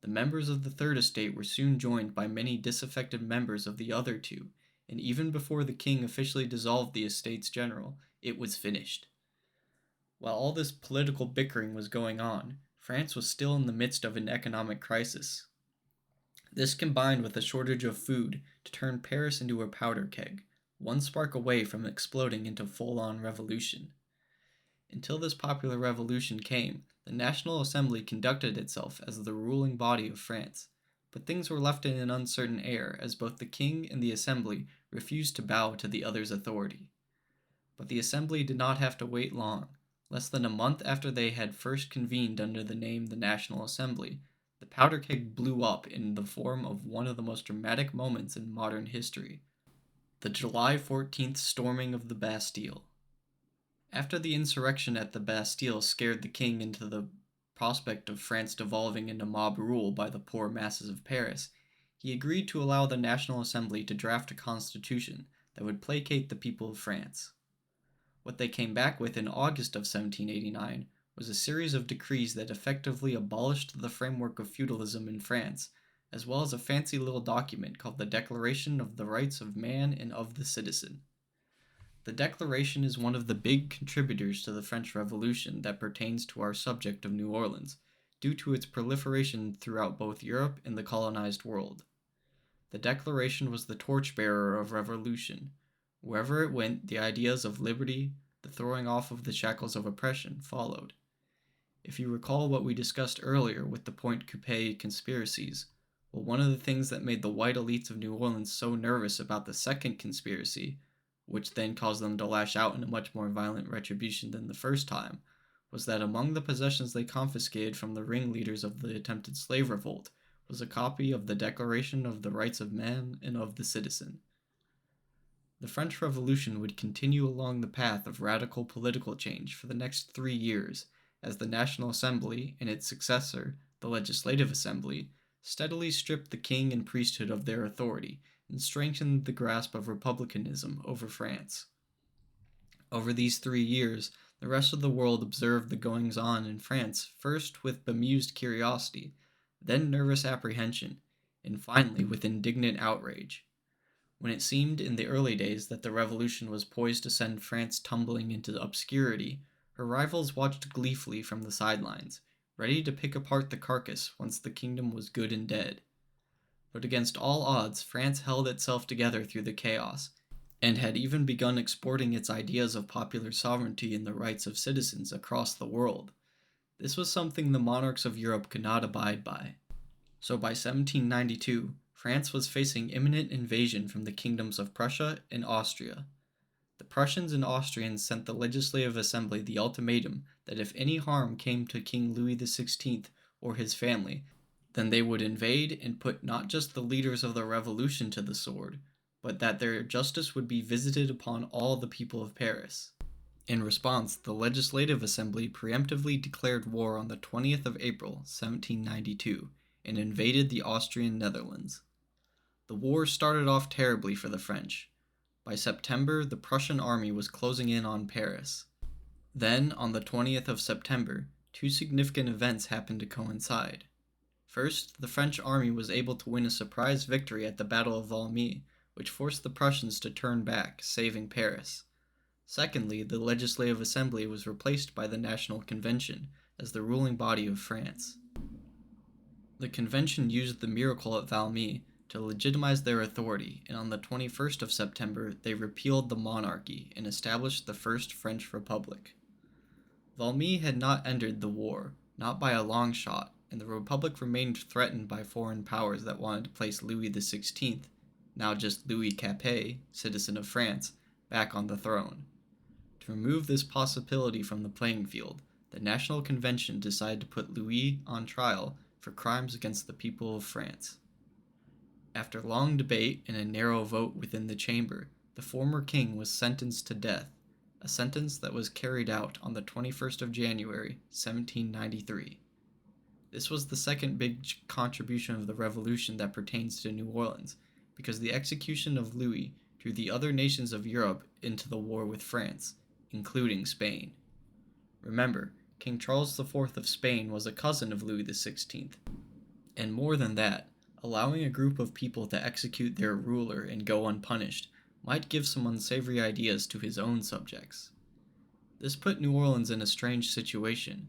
The members of the third estate were soon joined by many disaffected members of the other 2, and even before the king officially dissolved the Estates General, it was finished. While all this political bickering was going on, France was still in the midst of an economic crisis. This combined with a shortage of food to turn Paris into a powder keg, 1 spark away from exploding into full-on revolution. Until this popular revolution came, the National Assembly conducted itself as the ruling body of France, but things were left in an uncertain air as both the king and the assembly refused to bow to the other's authority. But the assembly did not have to wait long. Less than a month after they had first convened under the name the National Assembly, the powder keg blew up in the form of one of the most dramatic moments in modern history, the July 14th storming of the Bastille. After the insurrection at the Bastille scared the king into the prospect of France devolving into mob rule by the poor masses of Paris, he agreed to allow the National Assembly to draft a constitution that would placate the people of France. What they came back with in August of 1789 was a series of decrees that effectively abolished the framework of feudalism in France, as well as a fancy little document called the Declaration of the Rights of Man and of the Citizen. The Declaration is one of the big contributors to the French Revolution that pertains to our subject of New Orleans, due to its proliferation throughout both Europe and the colonized world. The Declaration was the torchbearer of revolution. Wherever it went, the ideas of liberty, the throwing off of the shackles of oppression, followed. If you recall what we discussed earlier with the Pointe Coupee conspiracies, well, one of the things that made the white elites of New Orleans so nervous about the second conspiracy, which then caused them to lash out in a much more violent retribution than the first time, was that among the possessions they confiscated from the ringleaders of the attempted slave revolt was a copy of the Declaration of the Rights of Man and of the Citizen. The French Revolution would continue along the path of radical political change for the next 3 years, as the National Assembly and its successor, the Legislative Assembly, steadily stripped the king and priesthood of their authority and strengthened the grasp of republicanism over France. Over these 3 years, the rest of the world observed the goings-on in France first with bemused curiosity, then nervous apprehension, and finally with indignant outrage. When it seemed in the early days that the revolution was poised to send France tumbling into obscurity, her rivals watched gleefully from the sidelines, ready to pick apart the carcass once the kingdom was good and dead. But against all odds, France held itself together through the chaos, and had even begun exporting its ideas of popular sovereignty and the rights of citizens across the world. This was something the monarchs of Europe could not abide by. So by 1792, France was facing imminent invasion from the kingdoms of Prussia and Austria. The Prussians and Austrians sent the Legislative Assembly the ultimatum that if any harm came to King Louis XVI or his family, then they would invade and put not just the leaders of the revolution to the sword, but that their justice would be visited upon all the people of Paris. In response, the Legislative Assembly preemptively declared war on the 20th of April, 1792, and invaded the Austrian Netherlands. The war started off terribly for the French. By September, the Prussian army was closing in on Paris. Then, on the 20th of September, 2 significant events happened to coincide. First, the French army was able to win a surprise victory at the Battle of Valmy, which forced the Prussians to turn back, saving Paris. Secondly, the Legislative Assembly was replaced by the National Convention as the ruling body of France. The convention used the miracle at Valmy to legitimize their authority, and on the 21st of September they repealed the monarchy and established the First French Republic. Valmy had not ended the war, not by a long shot, and the Republic remained threatened by foreign powers that wanted to place Louis XVI, now just Louis Capet, citizen of France, back on the throne. To remove this possibility from the playing field, the National Convention decided to put Louis on trial for crimes against the people of France. After long debate and a narrow vote within the chamber, the former king was sentenced to death, a sentence that was carried out on the 21st of January, 1793. This was the second big contribution of the revolution that pertains to New Orleans, because the execution of Louis drew the other nations of Europe into the war with France, including Spain. Remember, King Charles IV of Spain was a cousin of Louis XVI, and more than that, allowing a group of people to execute their ruler and go unpunished might give some unsavory ideas to his own subjects. This put New Orleans in a strange situation.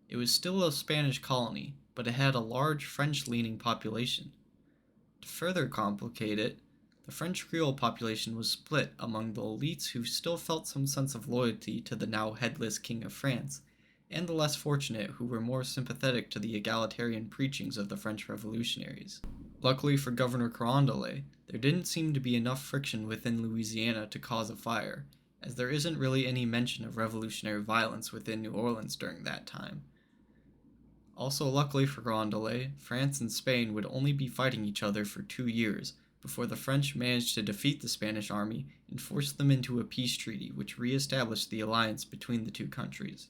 It was still a Spanish colony, but it had a large French-leaning population. To further complicate it, the French Creole population was split among the elites who still felt some sense of loyalty to the now headless King of France, and the less fortunate who were more sympathetic to the egalitarian preachings of the French revolutionaries. Luckily for Governor Carondelet, there didn't seem to be enough friction within Louisiana to cause a fire, as there isn't really any mention of revolutionary violence within New Orleans during that time. Also luckily for Carondelet, France and Spain would only be fighting each other for 2 years, before the French managed to defeat the Spanish army and force them into a peace treaty which re-established the alliance between the two countries.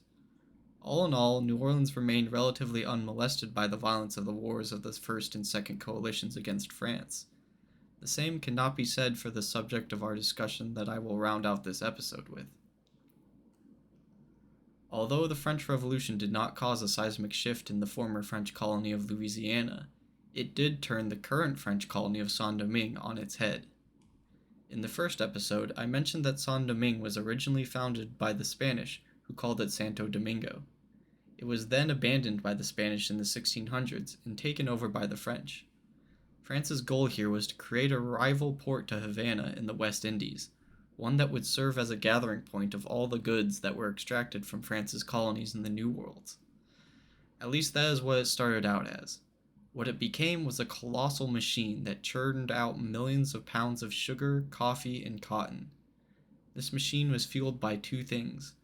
All in all, New Orleans remained relatively unmolested by the violence of the wars of the First and Second Coalitions against France. The same cannot be said for the subject of our discussion that I will round out this episode with. Although the French Revolution did not cause a seismic shift in the former French colony of Louisiana, it did turn the current French colony of Saint-Domingue on its head. In the first episode, I mentioned that Saint-Domingue was originally founded by the Spanish, who called it Santo Domingo. It was then abandoned by the Spanish in the 1600s and taken over by the French. France's goal here was to create a rival port to Havana in the West Indies, one that would serve as a gathering point of all the goods that were extracted from France's colonies in the New World. At least that is what it started out as. What it became was a colossal machine that churned out millions of pounds of sugar, coffee, and cotton. This machine was fueled by two things: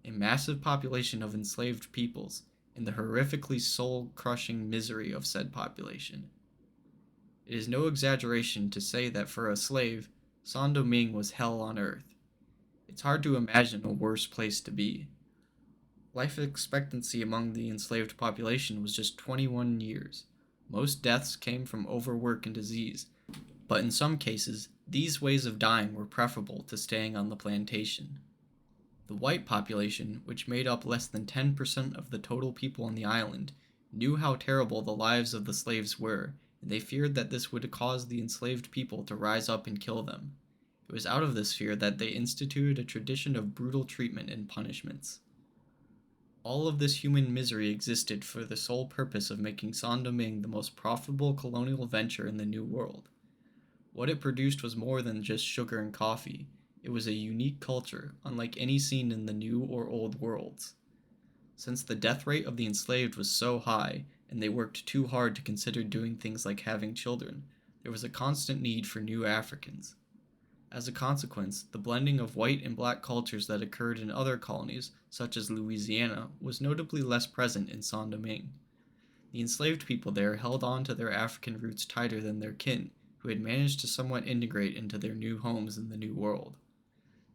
a massive population of enslaved peoples, and the horrifically soul-crushing misery of said population. It is no exaggeration to say that for a slave, Saint-Domingue was hell on earth. It's hard to imagine a worse place to be. Life expectancy among the enslaved population was just 21 years. Most deaths came from overwork and disease, but in some cases, these ways of dying were preferable to staying on the plantation. The white population, which made up less than 10% of the total people on the island, knew how terrible the lives of the slaves were, and they feared that this would cause the enslaved people to rise up and kill them. It was out of this fear that they instituted a tradition of brutal treatment and punishments. All of this human misery existed for the sole purpose of making Saint-Domingue the most profitable colonial venture in the New World. What it produced was more than just sugar and coffee. It was a unique culture, unlike any seen in the New or Old Worlds. Since the death rate of the enslaved was so high, and they worked too hard to consider doing things like having children, there was a constant need for new Africans. As a consequence, the blending of white and black cultures that occurred in other colonies, such as Louisiana, was notably less present in Saint-Domingue. The enslaved people there held on to their African roots tighter than their kin, who had managed to somewhat integrate into their new homes in the New World.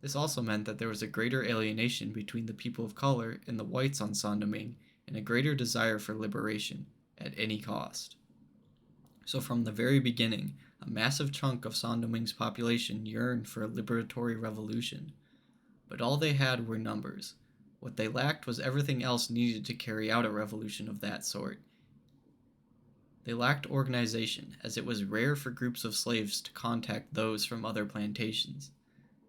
This also meant that there was a greater alienation between the people of color and the whites on Saint-Domingue, and a greater desire for liberation, at any cost. So from the very beginning, a massive chunk of Saint-Domingue's population yearned for a liberatory revolution. But all they had were numbers. What they lacked was everything else needed to carry out a revolution of that sort. They lacked organization, as it was rare for groups of slaves to contact those from other plantations.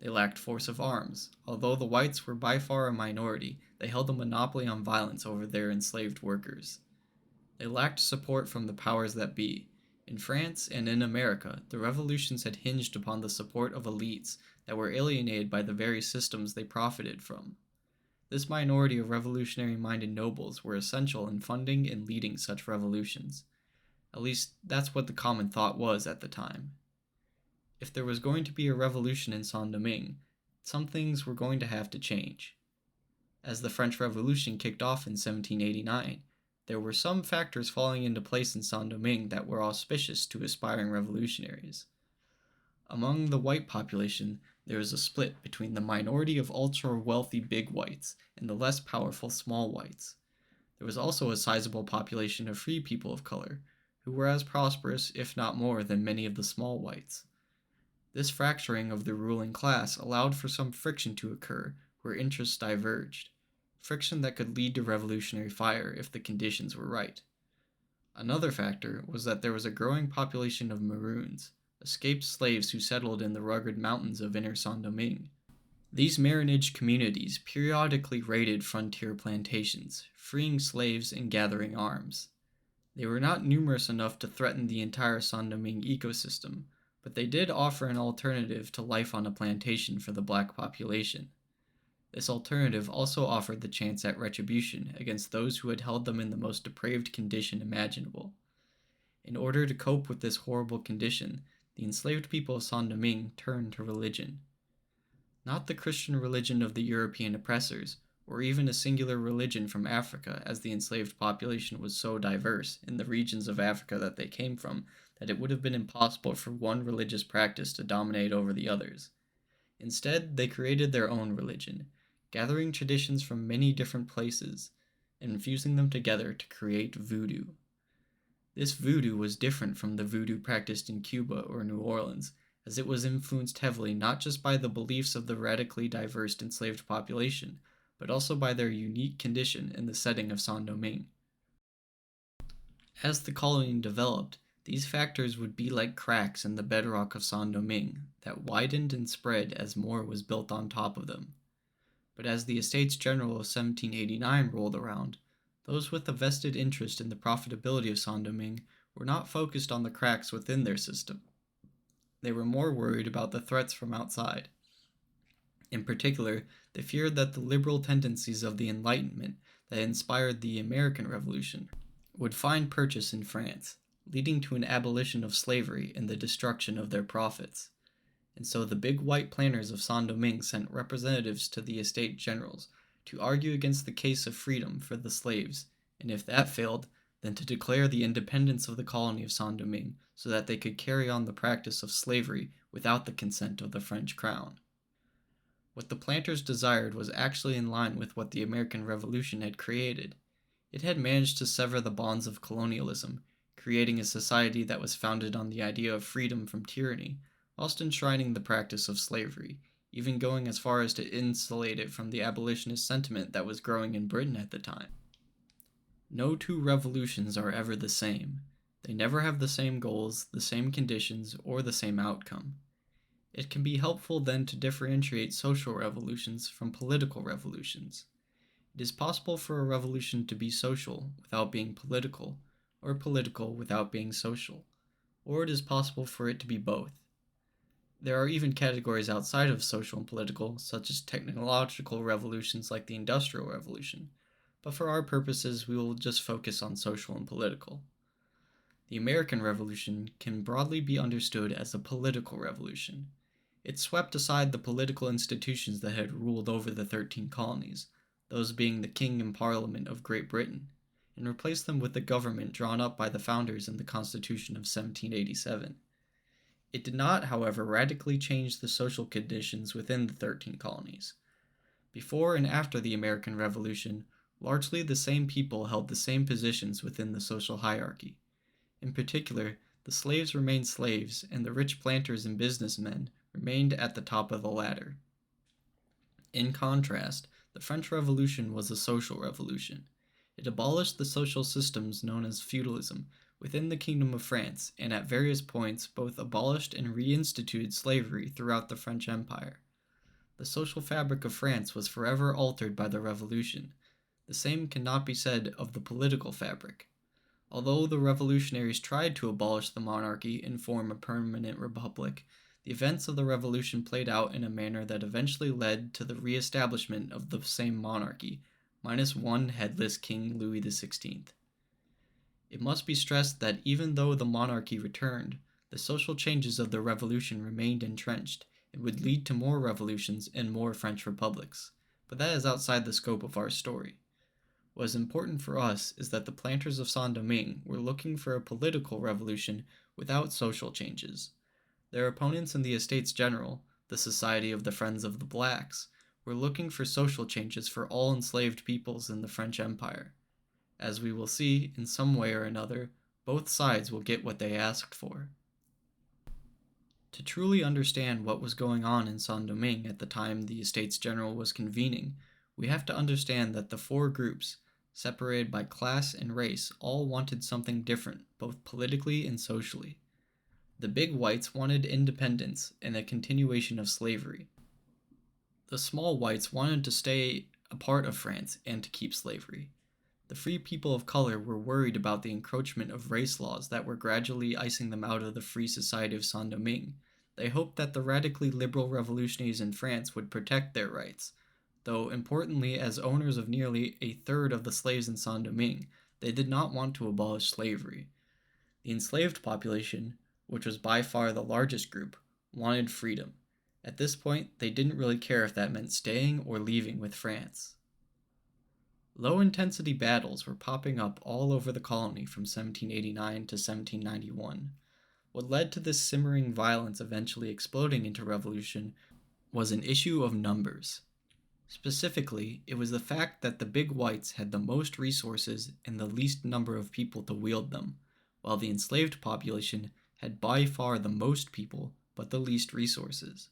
They lacked force of arms. Although the whites were by far a minority, they held a monopoly on violence over their enslaved workers. They lacked support from the powers that be. In France and in America, the revolutions had hinged upon the support of elites that were alienated by the very systems they profited from. This minority of revolutionary-minded nobles were essential in funding and leading such revolutions. At least, that's what the common thought was at the time. If there was going to be a revolution in Saint-Domingue, some things were going to have to change. As the French Revolution kicked off in 1789, there were some factors falling into place in Saint-Domingue that were auspicious to aspiring revolutionaries. Among the white population, there was a split between the minority of ultra-wealthy big whites and the less powerful small whites. There was also a sizable population of free people of color, who were as prosperous, if not more, than many of the small whites. This fracturing of the ruling class allowed for some friction to occur where interests diverged, friction that could lead to revolutionary fire if the conditions were right. Another factor was that there was a growing population of Maroons, escaped slaves who settled in the rugged mountains of inner Saint-Domingue. These Maronage communities periodically raided frontier plantations, freeing slaves and gathering arms. They were not numerous enough to threaten the entire Saint-Domingue ecosystem, but they did offer an alternative to life on a plantation for the black population. This alternative also offered the chance at retribution against those who had held them in the most depraved condition imaginable. In order to cope with this horrible condition, the enslaved people of Saint-Domingue turned to religion. Not the Christian religion of the European oppressors, or even a singular religion from Africa, as the enslaved population was so diverse in the regions of Africa that they came from that it would have been impossible for one religious practice to dominate over the others. Instead, they created their own religion, gathering traditions from many different places and infusing them together to create voodoo. This voodoo was different from the voodoo practiced in Cuba or New Orleans, as it was influenced heavily not just by the beliefs of the radically diverse enslaved population, but also by their unique condition in the setting of Saint-Domingue. As the colony developed, these factors would be like cracks in the bedrock of Saint-Domingue that widened and spread as more was built on top of them. But as the Estates General of 1789 rolled around, those with a vested interest in the profitability of Saint-Domingue were not focused on the cracks within their system. They were more worried about the threats from outside. In particular, they feared that the liberal tendencies of the Enlightenment that inspired the American Revolution would find purchase in France, leading to an abolition of slavery and the destruction of their profits. And so the big white planters of Saint-Domingue sent representatives to the Estates Generals to argue against the case of freedom for the slaves, and if that failed, then to declare the independence of the colony of Saint-Domingue so that they could carry on the practice of slavery without the consent of the French crown. What the planters desired was actually in line with what the American Revolution had created. It had managed to sever the bonds of colonialism, creating a society that was founded on the idea of freedom from tyranny, whilst enshrining the practice of slavery, even going as far as to insulate it from the abolitionist sentiment that was growing in Britain at the time. No two revolutions are ever the same. They never have the same goals, the same conditions, or the same outcome. It can be helpful then to differentiate social revolutions from political revolutions. It is possible for a revolution to be social without being political, or political without being social, or it is possible for it to be both. There are even categories outside of social and political, such as technological revolutions like the Industrial Revolution, but for our purposes we will just focus on social and political. The American Revolution can broadly be understood as a political revolution. It swept aside the political institutions that had ruled over the 13 colonies, those being the King and Parliament of Great Britain, and replaced them with the government drawn up by the founders in the Constitution of 1787. It did not, however, radically change the social conditions within the 13 colonies. Before and after the American Revolution, largely the same people held the same positions within the social hierarchy. In particular, the slaves remained slaves, and the rich planters and businessmen remained at the top of the ladder. In contrast, the French Revolution was a social revolution. It abolished the social systems known as feudalism within the Kingdom of France, and at various points both abolished and reinstituted slavery throughout the French Empire. The social fabric of France was forever altered by the Revolution. The same cannot be said of the political fabric. Although the revolutionaries tried to abolish the monarchy and form a permanent republic, the events of the Revolution played out in a manner that eventually led to the re-establishment of the same monarchy, minus one headless King Louis XVI. It must be stressed that even though the monarchy returned, the social changes of the Revolution remained entrenched and would lead to more revolutions and more French republics, but that is outside the scope of our story. What is important for us is that the planters of Saint-Domingue were looking for a political revolution without social changes. Their opponents in the Estates General, the Society of the Friends of the Blacks, were looking for social changes for all enslaved peoples in the French Empire. As we will see, in some way or another, both sides will get what they asked for. To truly understand what was going on in Saint-Domingue at the time the Estates General was convening, we have to understand that the four groups, separated by class and race, all wanted something different, both politically and socially. The big whites wanted independence and a continuation of slavery. The small whites wanted to stay a part of France and to keep slavery. The free people of color were worried about the encroachment of race laws that were gradually icing them out of the free society of Saint-Domingue. They hoped that the radically liberal revolutionaries in France would protect their rights, though importantly, as owners of nearly a third of the slaves in Saint-Domingue, they did not want to abolish slavery. The enslaved population, which was by far the largest group, wanted freedom. At this point, they didn't really care if that meant staying or leaving with France. Low-intensity battles were popping up all over the colony from 1789 to 1791. What led to this simmering violence eventually exploding into revolution was an issue of numbers. Specifically, it was the fact that the big whites had the most resources and the least number of people to wield them, while the enslaved population had by far the most people but the least resources.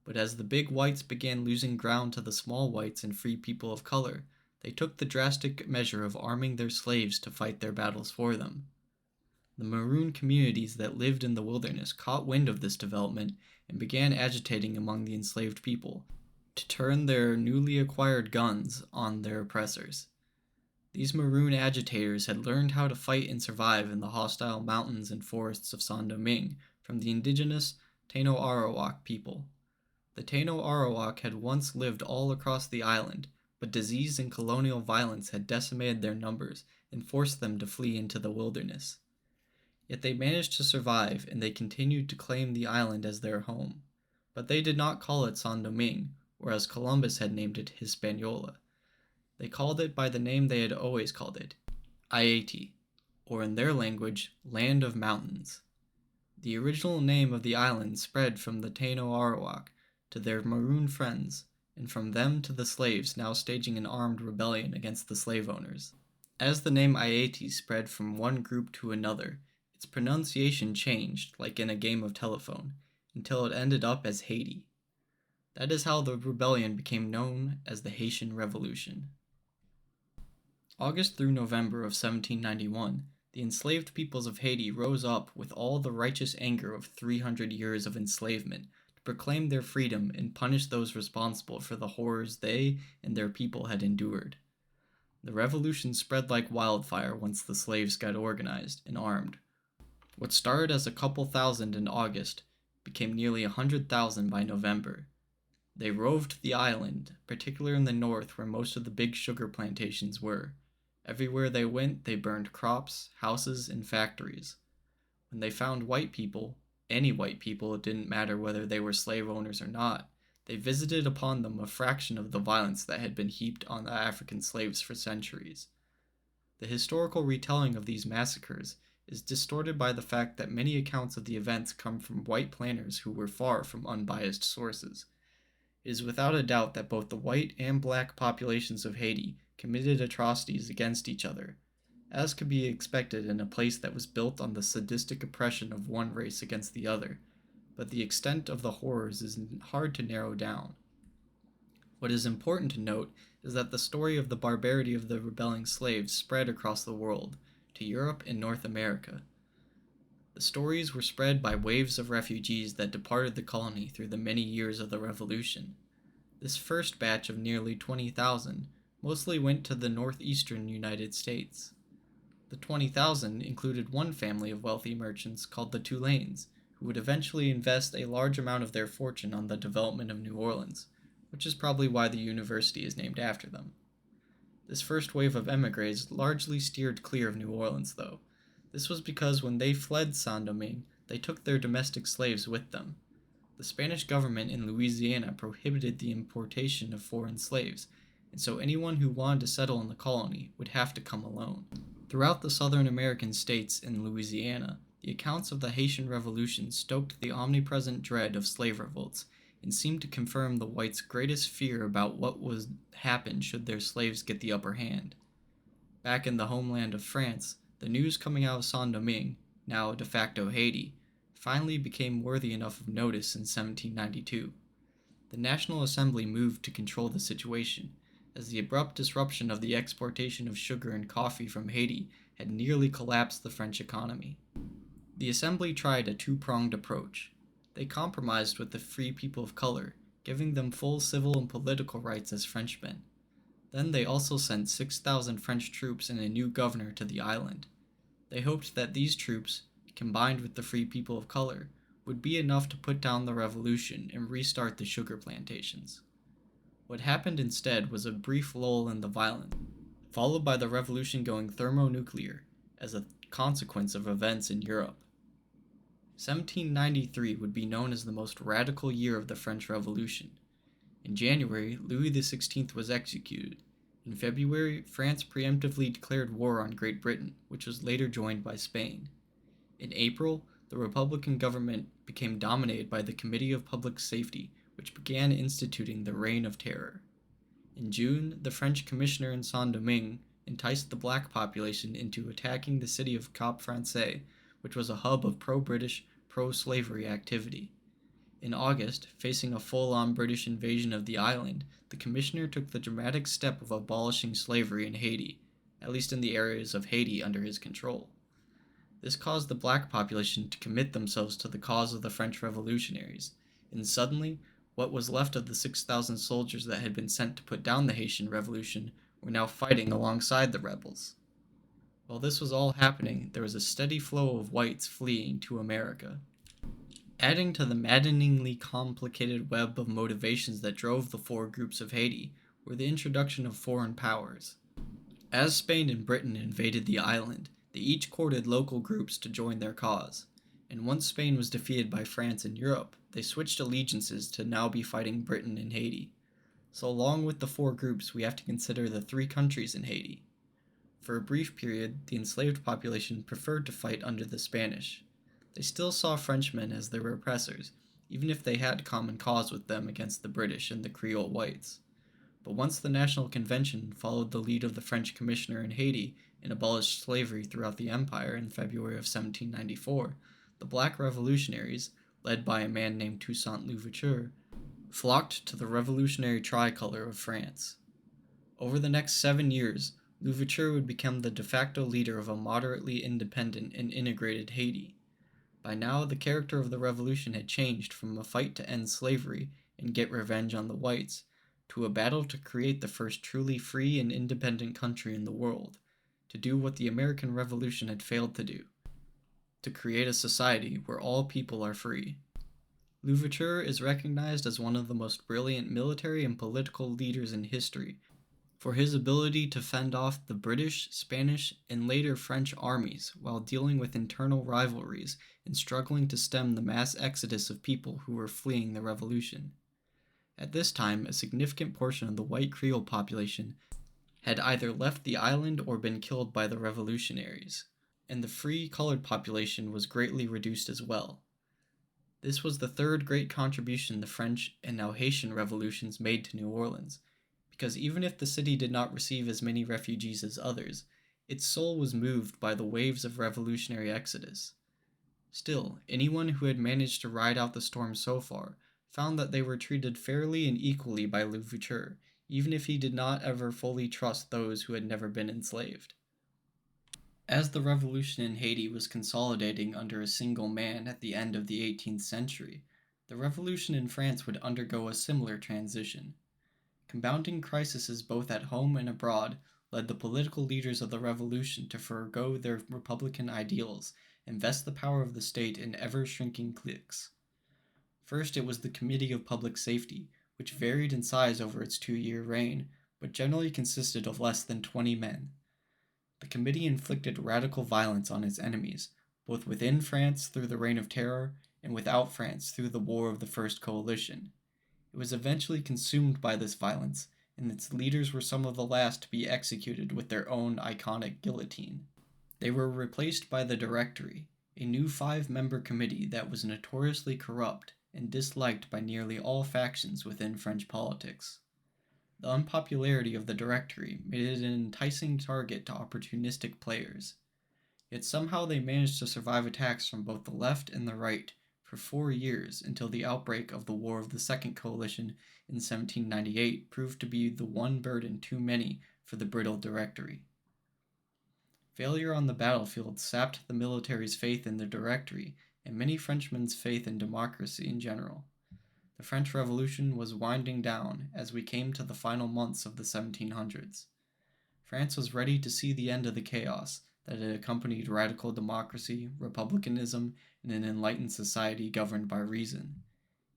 But as the big whites began losing ground to the small whites and free people of color, they took the drastic measure of arming their slaves to fight their battles for them. The maroon communities that lived in the wilderness caught wind of this development and began agitating among the enslaved people to turn their newly acquired guns on their oppressors. These maroon agitators had learned how to fight and survive in the hostile mountains and forests of Saint-Domingue from the indigenous Taino Arawak people. The Taino Arawak had once lived all across the island, but disease and colonial violence had decimated their numbers and forced them to flee into the wilderness. Yet they managed to survive, and they continued to claim the island as their home. But they did not call it Saint-Domingue, or as Columbus had named it, Hispaniola. They called it by the name they had always called it, Ayiti, or in their language, Land of Mountains. The original name of the island spread from the Taino Arawak to their maroon friends, and from them to the slaves now staging an armed rebellion against the slave owners. As the name Ayiti spread from one group to another, its pronunciation changed, like in a game of telephone, until it ended up as Haiti. That is how the rebellion became known as the Haitian Revolution. August through November of 1791, the enslaved peoples of Haiti rose up with all the righteous anger of 300 years of enslavement to proclaim their freedom and punish those responsible for the horrors they and their people had endured. The revolution spread like wildfire once the slaves got organized and armed. What started as a couple thousand in August became nearly 100,000 by November. They roved the island, particularly in the north where most of the big sugar plantations were. Everywhere they went, they burned crops, houses, and factories. When they found white people, any white people, it didn't matter whether they were slave owners or not, they visited upon them a fraction of the violence that had been heaped on the African slaves for centuries. The historical retelling of these massacres is distorted by the fact that many accounts of the events come from white planners who were far from unbiased sources. It is without a doubt that both the white and black populations of Haiti committed atrocities against each other, as could be expected in a place that was built on the sadistic oppression of one race against the other, but the extent of the horrors is hard to narrow down. What is important to note is that the story of the barbarity of the rebelling slaves spread across the world, to Europe and North America. The stories were spread by waves of refugees that departed the colony through the many years of the Revolution. This first batch of nearly 20,000 mostly went to the northeastern United States. The 20,000 included one family of wealthy merchants called the Tulanes, who would eventually invest a large amount of their fortune on the development of New Orleans, which is probably why the university is named after them. This first wave of emigres largely steered clear of New Orleans, though. This was because when they fled Saint-Domingue, they took their domestic slaves with them. The Spanish government in Louisiana prohibited the importation of foreign slaves, and so anyone who wanted to settle in the colony would have to come alone. Throughout the Southern American states and Louisiana, the accounts of the Haitian Revolution stoked the omnipresent dread of slave revolts and seemed to confirm the whites' greatest fear about what would happen should their slaves get the upper hand. Back in the homeland of France, the news coming out of Saint-Domingue, now de facto Haiti, finally became worthy enough of notice in 1792. The National Assembly moved to control the situation, as the abrupt disruption of the exportation of sugar and coffee from Haiti had nearly collapsed the French economy. The Assembly tried a two-pronged approach. They compromised with the free people of color, giving them full civil and political rights as Frenchmen. Then they also sent 6,000 French troops and a new governor to the island. They hoped that these troops, combined with the free people of color, would be enough to put down the revolution and restart the sugar plantations. What happened instead was a brief lull in the violence, followed by the revolution going thermonuclear as a consequence of events in Europe. 1793 would be known as the most radical year of the French Revolution. In January, Louis XVI was executed. In February, France preemptively declared war on Great Britain, which was later joined by Spain. In April, the Republican government became dominated by the Committee of Public Safety, which began instituting the Reign of Terror. In June, the French commissioner in Saint-Domingue enticed the black population into attacking the city of Cap Français, which was a hub of pro-British, pro-slavery activity. In August, facing a full-on British invasion of the island, the commissioner took the dramatic step of abolishing slavery in Haiti, at least in the areas of Haiti under his control. This caused the black population to commit themselves to the cause of the French revolutionaries, and suddenly, what was left of the 6,000 soldiers that had been sent to put down the Haitian Revolution were now fighting alongside the rebels. While this was all happening, there was a steady flow of whites fleeing to America. Adding to the maddeningly complicated web of motivations that drove the four groups of Haiti were the introduction of foreign powers. As Spain and Britain invaded the island, they each courted local groups to join their cause, and once Spain was defeated by France in Europe, they switched allegiances to now be fighting Britain in Haiti. So along with the four groups, we have to consider the three countries in Haiti. For a brief period, the enslaved population preferred to fight under the Spanish. They still saw Frenchmen as their oppressors, even if they had common cause with them against the British and the Creole whites. But once the National Convention followed the lead of the French commissioner in Haiti and abolished slavery throughout the empire in February of 1794, the black revolutionaries, led by a man named Toussaint Louverture, flocked to the revolutionary tricolor of France. Over the next 7 years, Louverture would become the de facto leader of a moderately independent and integrated Haiti. By now, the character of the revolution had changed from a fight to end slavery and get revenge on the whites, to a battle to create the first truly free and independent country in the world, to do what the American Revolution had failed to do, to create a society where all people are free. Louverture is recognized as one of the most brilliant military and political leaders in history for his ability to fend off the British, Spanish, and later French armies while dealing with internal rivalries and struggling to stem the mass exodus of people who were fleeing the revolution. At this time, a significant portion of the white Creole population had either left the island or been killed by the revolutionaries, and the free colored population was greatly reduced as well. This was the third great contribution the French and now Haitian revolutions made to New Orleans, because even if the city did not receive as many refugees as others, its soul was moved by the waves of revolutionary exodus. Still, anyone who had managed to ride out the storm so far found that they were treated fairly and equally by Louverture, even if he did not ever fully trust those who had never been enslaved. As the revolution in Haiti was consolidating under a single man at the end of the 18th century, the revolution in France would undergo a similar transition. Compounding crises both at home and abroad led the political leaders of the revolution to forego their republican ideals and vest the power of the state in ever-shrinking cliques. First, it was the Committee of Public Safety, which varied in size over its 2-year reign, but generally consisted of less than 20 men. The committee inflicted radical violence on its enemies, both within France through the Reign of Terror and without France through the War of the First Coalition. It was eventually consumed by this violence, and its leaders were some of the last to be executed with their own iconic guillotine. They were replaced by the Directory, a new 5-member committee that was notoriously corrupt and disliked by nearly all factions within French politics. The unpopularity of the Directory made it an enticing target to opportunistic players. Yet somehow they managed to survive attacks from both the left and the right for 4 years until the outbreak of the War of the Second Coalition in 1798 proved to be the one burden too many for the brittle Directory. Failure on the battlefield sapped the military's faith in the Directory and many Frenchmen's faith in democracy in general. The French Revolution was winding down as we came to the final months of the 1700s. France was ready to see the end of the chaos that had accompanied radical democracy, republicanism, and an enlightened society governed by reason.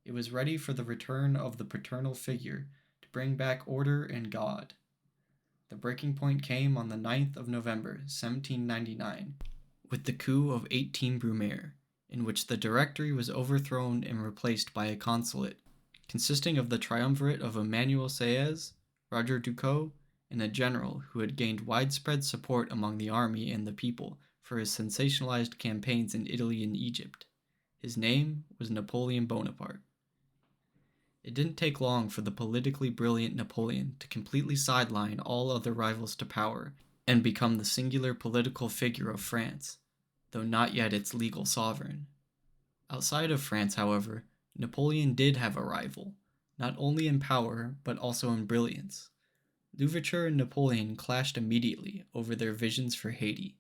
It was ready for the return of the paternal figure to bring back order and God. The breaking point came on the 9th of November, 1799, with the coup of 18 Brumaire, in which the Directory was overthrown and replaced by a consulate, consisting of the triumvirate of Emmanuel Sieyès, Roger Ducos, and a general who had gained widespread support among the army and the people for his sensationalized campaigns in Italy and Egypt. His name was Napoleon Bonaparte. It didn't take long for the politically brilliant Napoleon to completely sideline all other rivals to power and become the singular political figure of France, though not yet its legal sovereign. Outside of France, however, Napoleon did have a rival, not only in power but also in brilliance. Louverture and Napoleon clashed immediately over their visions for Haiti.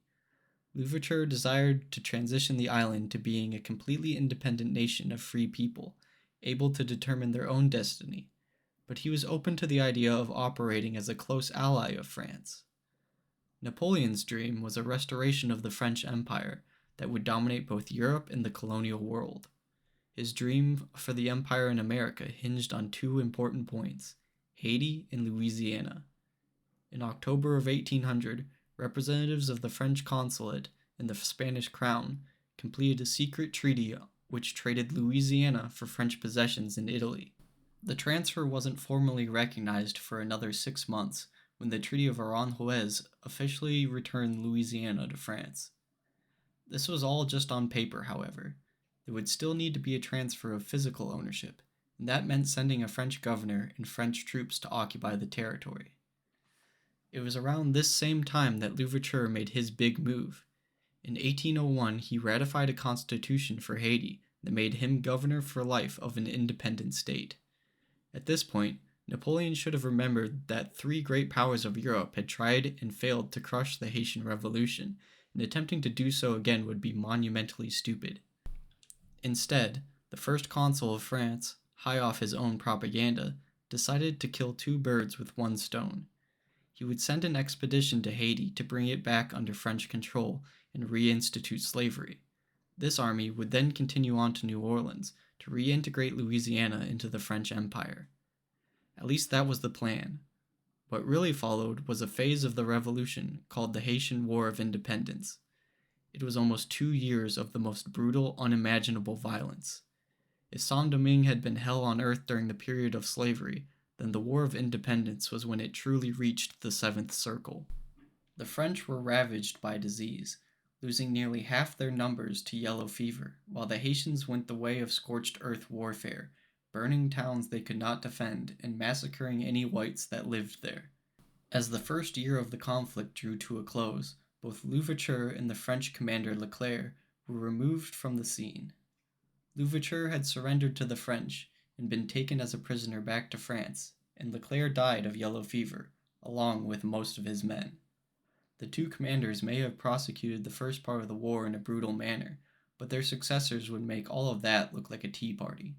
Louverture desired to transition the island to being a completely independent nation of free people, able to determine their own destiny, but he was open to the idea of operating as a close ally of France. Napoleon's dream was a restoration of the French Empire that would dominate both Europe and the colonial world. His dream for the empire in America hinged on two important points: Haiti and Louisiana. In October of 1800, representatives of the French consulate and the Spanish crown completed a secret treaty which traded Louisiana for French possessions in Italy. The transfer wasn't formally recognized for another 6 months, when the Treaty of Aranjuez officially returned Louisiana to France. This was all just on paper, however. There would still need to be a transfer of physical ownership, and that meant sending a French governor and French troops to occupy the territory. It was around this same time that Louverture made his big move. In 1801, he ratified a constitution for Haiti that made him governor for life of an independent state. At this point, Napoleon should have remembered that three great powers of Europe had tried and failed to crush the Haitian Revolution, and attempting to do so again would be monumentally stupid. Instead, the first consul of France, high off his own propaganda, decided to kill two birds with one stone. He would send an expedition to Haiti to bring it back under French control and reinstitute slavery. This army would then continue on to New Orleans to reintegrate Louisiana into the French Empire. At least that was the plan. What really followed was a phase of the revolution called the Haitian War of Independence. It was almost 2 years of the most brutal, unimaginable violence. If Saint-Domingue had been hell on earth during the period of slavery, then the War of Independence was when it truly reached the seventh circle. The French were ravaged by disease, losing nearly half their numbers to yellow fever, while the Haitians went the way of scorched earth warfare, burning towns they could not defend and massacring any whites that lived there. As the first year of the conflict drew to a close, both Louverture and the French commander Leclerc were removed from the scene. Louverture had surrendered to the French and been taken as a prisoner back to France, and Leclerc died of yellow fever, along with most of his men. The two commanders may have prosecuted the first part of the war in a brutal manner, but their successors would make all of that look like a tea party.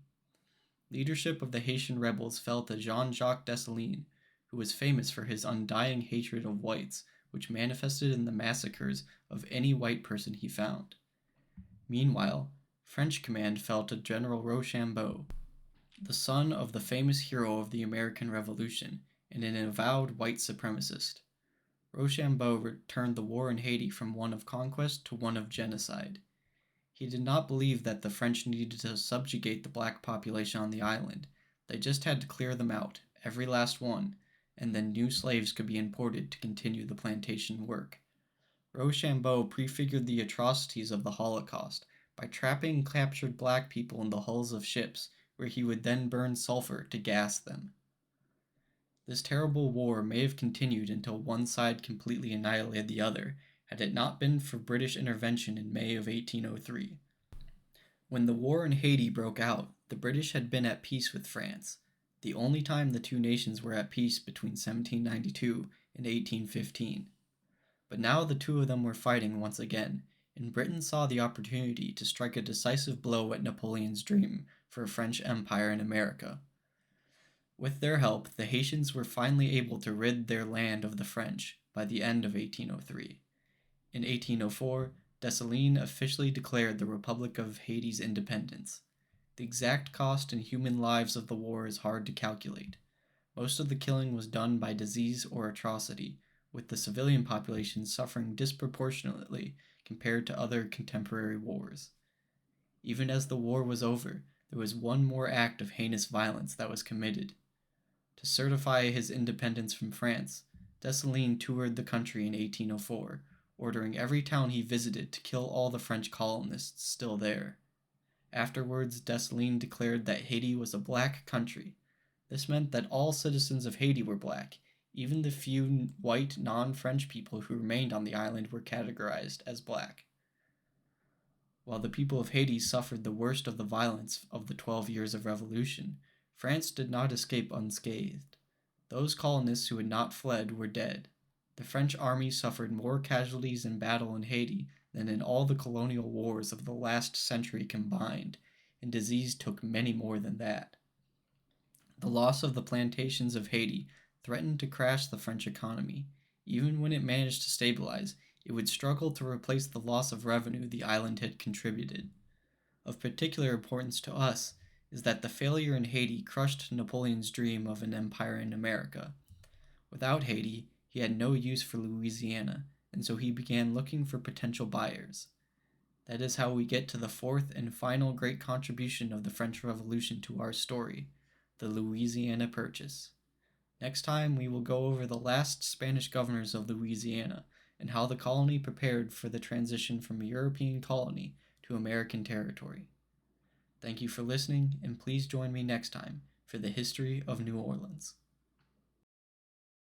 Leadership of the Haitian rebels fell to Jean-Jacques Dessalines, who was famous for his undying hatred of whites, which manifested in the massacres of any white person he found. Meanwhile, French command fell to General Rochambeau, the son of the famous hero of the American Revolution and an avowed white supremacist. Rochambeau turned the war in Haiti from one of conquest to one of genocide. He did not believe that the French needed to subjugate the black population on the island. They just had to clear them out, every last one, and then new slaves could be imported to continue the plantation work. Rochambeau prefigured the atrocities of the Holocaust by trapping captured black people in the hulls of ships, where he would then burn sulfur to gas them. This terrible war may have continued until one side completely annihilated the other, had it not been for British intervention in May of 1803. When the war in Haiti broke out, the British had been at peace with France, the only time the two nations were at peace between 1792 and 1815. But now the two of them were fighting once again, and Britain saw the opportunity to strike a decisive blow at Napoleon's dream for a French empire in America. With their help, the Haitians were finally able to rid their land of the French by the end of 1803. In 1804, Dessalines officially declared the Republic of Haiti's independence. The exact cost in human lives of the war is hard to calculate. Most of the killing was done by disease or atrocity, with the civilian population suffering disproportionately compared to other contemporary wars. Even as the war was over, there was one more act of heinous violence that was committed. To certify his independence from France, Dessalines toured the country in 1804, ordering every town he visited to kill all the French colonists still there. Afterwards, Dessalines declared that Haiti was a black country. This meant that all citizens of Haiti were black. Even the few white, non-French people who remained on the island were categorized as black. While the people of Haiti suffered the worst of the violence of the 12 years of revolution, France did not escape unscathed. Those colonists who had not fled were dead. The French army suffered more casualties in battle in Haiti than in all the colonial wars of the last century combined, and disease took many more than that. The loss of the plantations of Haiti threatened to crash the French economy. Even when it managed to stabilize, it would struggle to replace the loss of revenue the island had contributed. Of particular importance to us is that the failure in Haiti crushed Napoleon's dream of an empire in America. Without Haiti, he had no use for Louisiana, and so he began looking for potential buyers. That is how we get to the fourth and final great contribution of the French Revolution to our story, the Louisiana Purchase. Next time, we will go over the last Spanish governors of Louisiana and how the colony prepared for the transition from a European colony to American territory. Thank you for listening, and please join me next time for the history of New Orleans.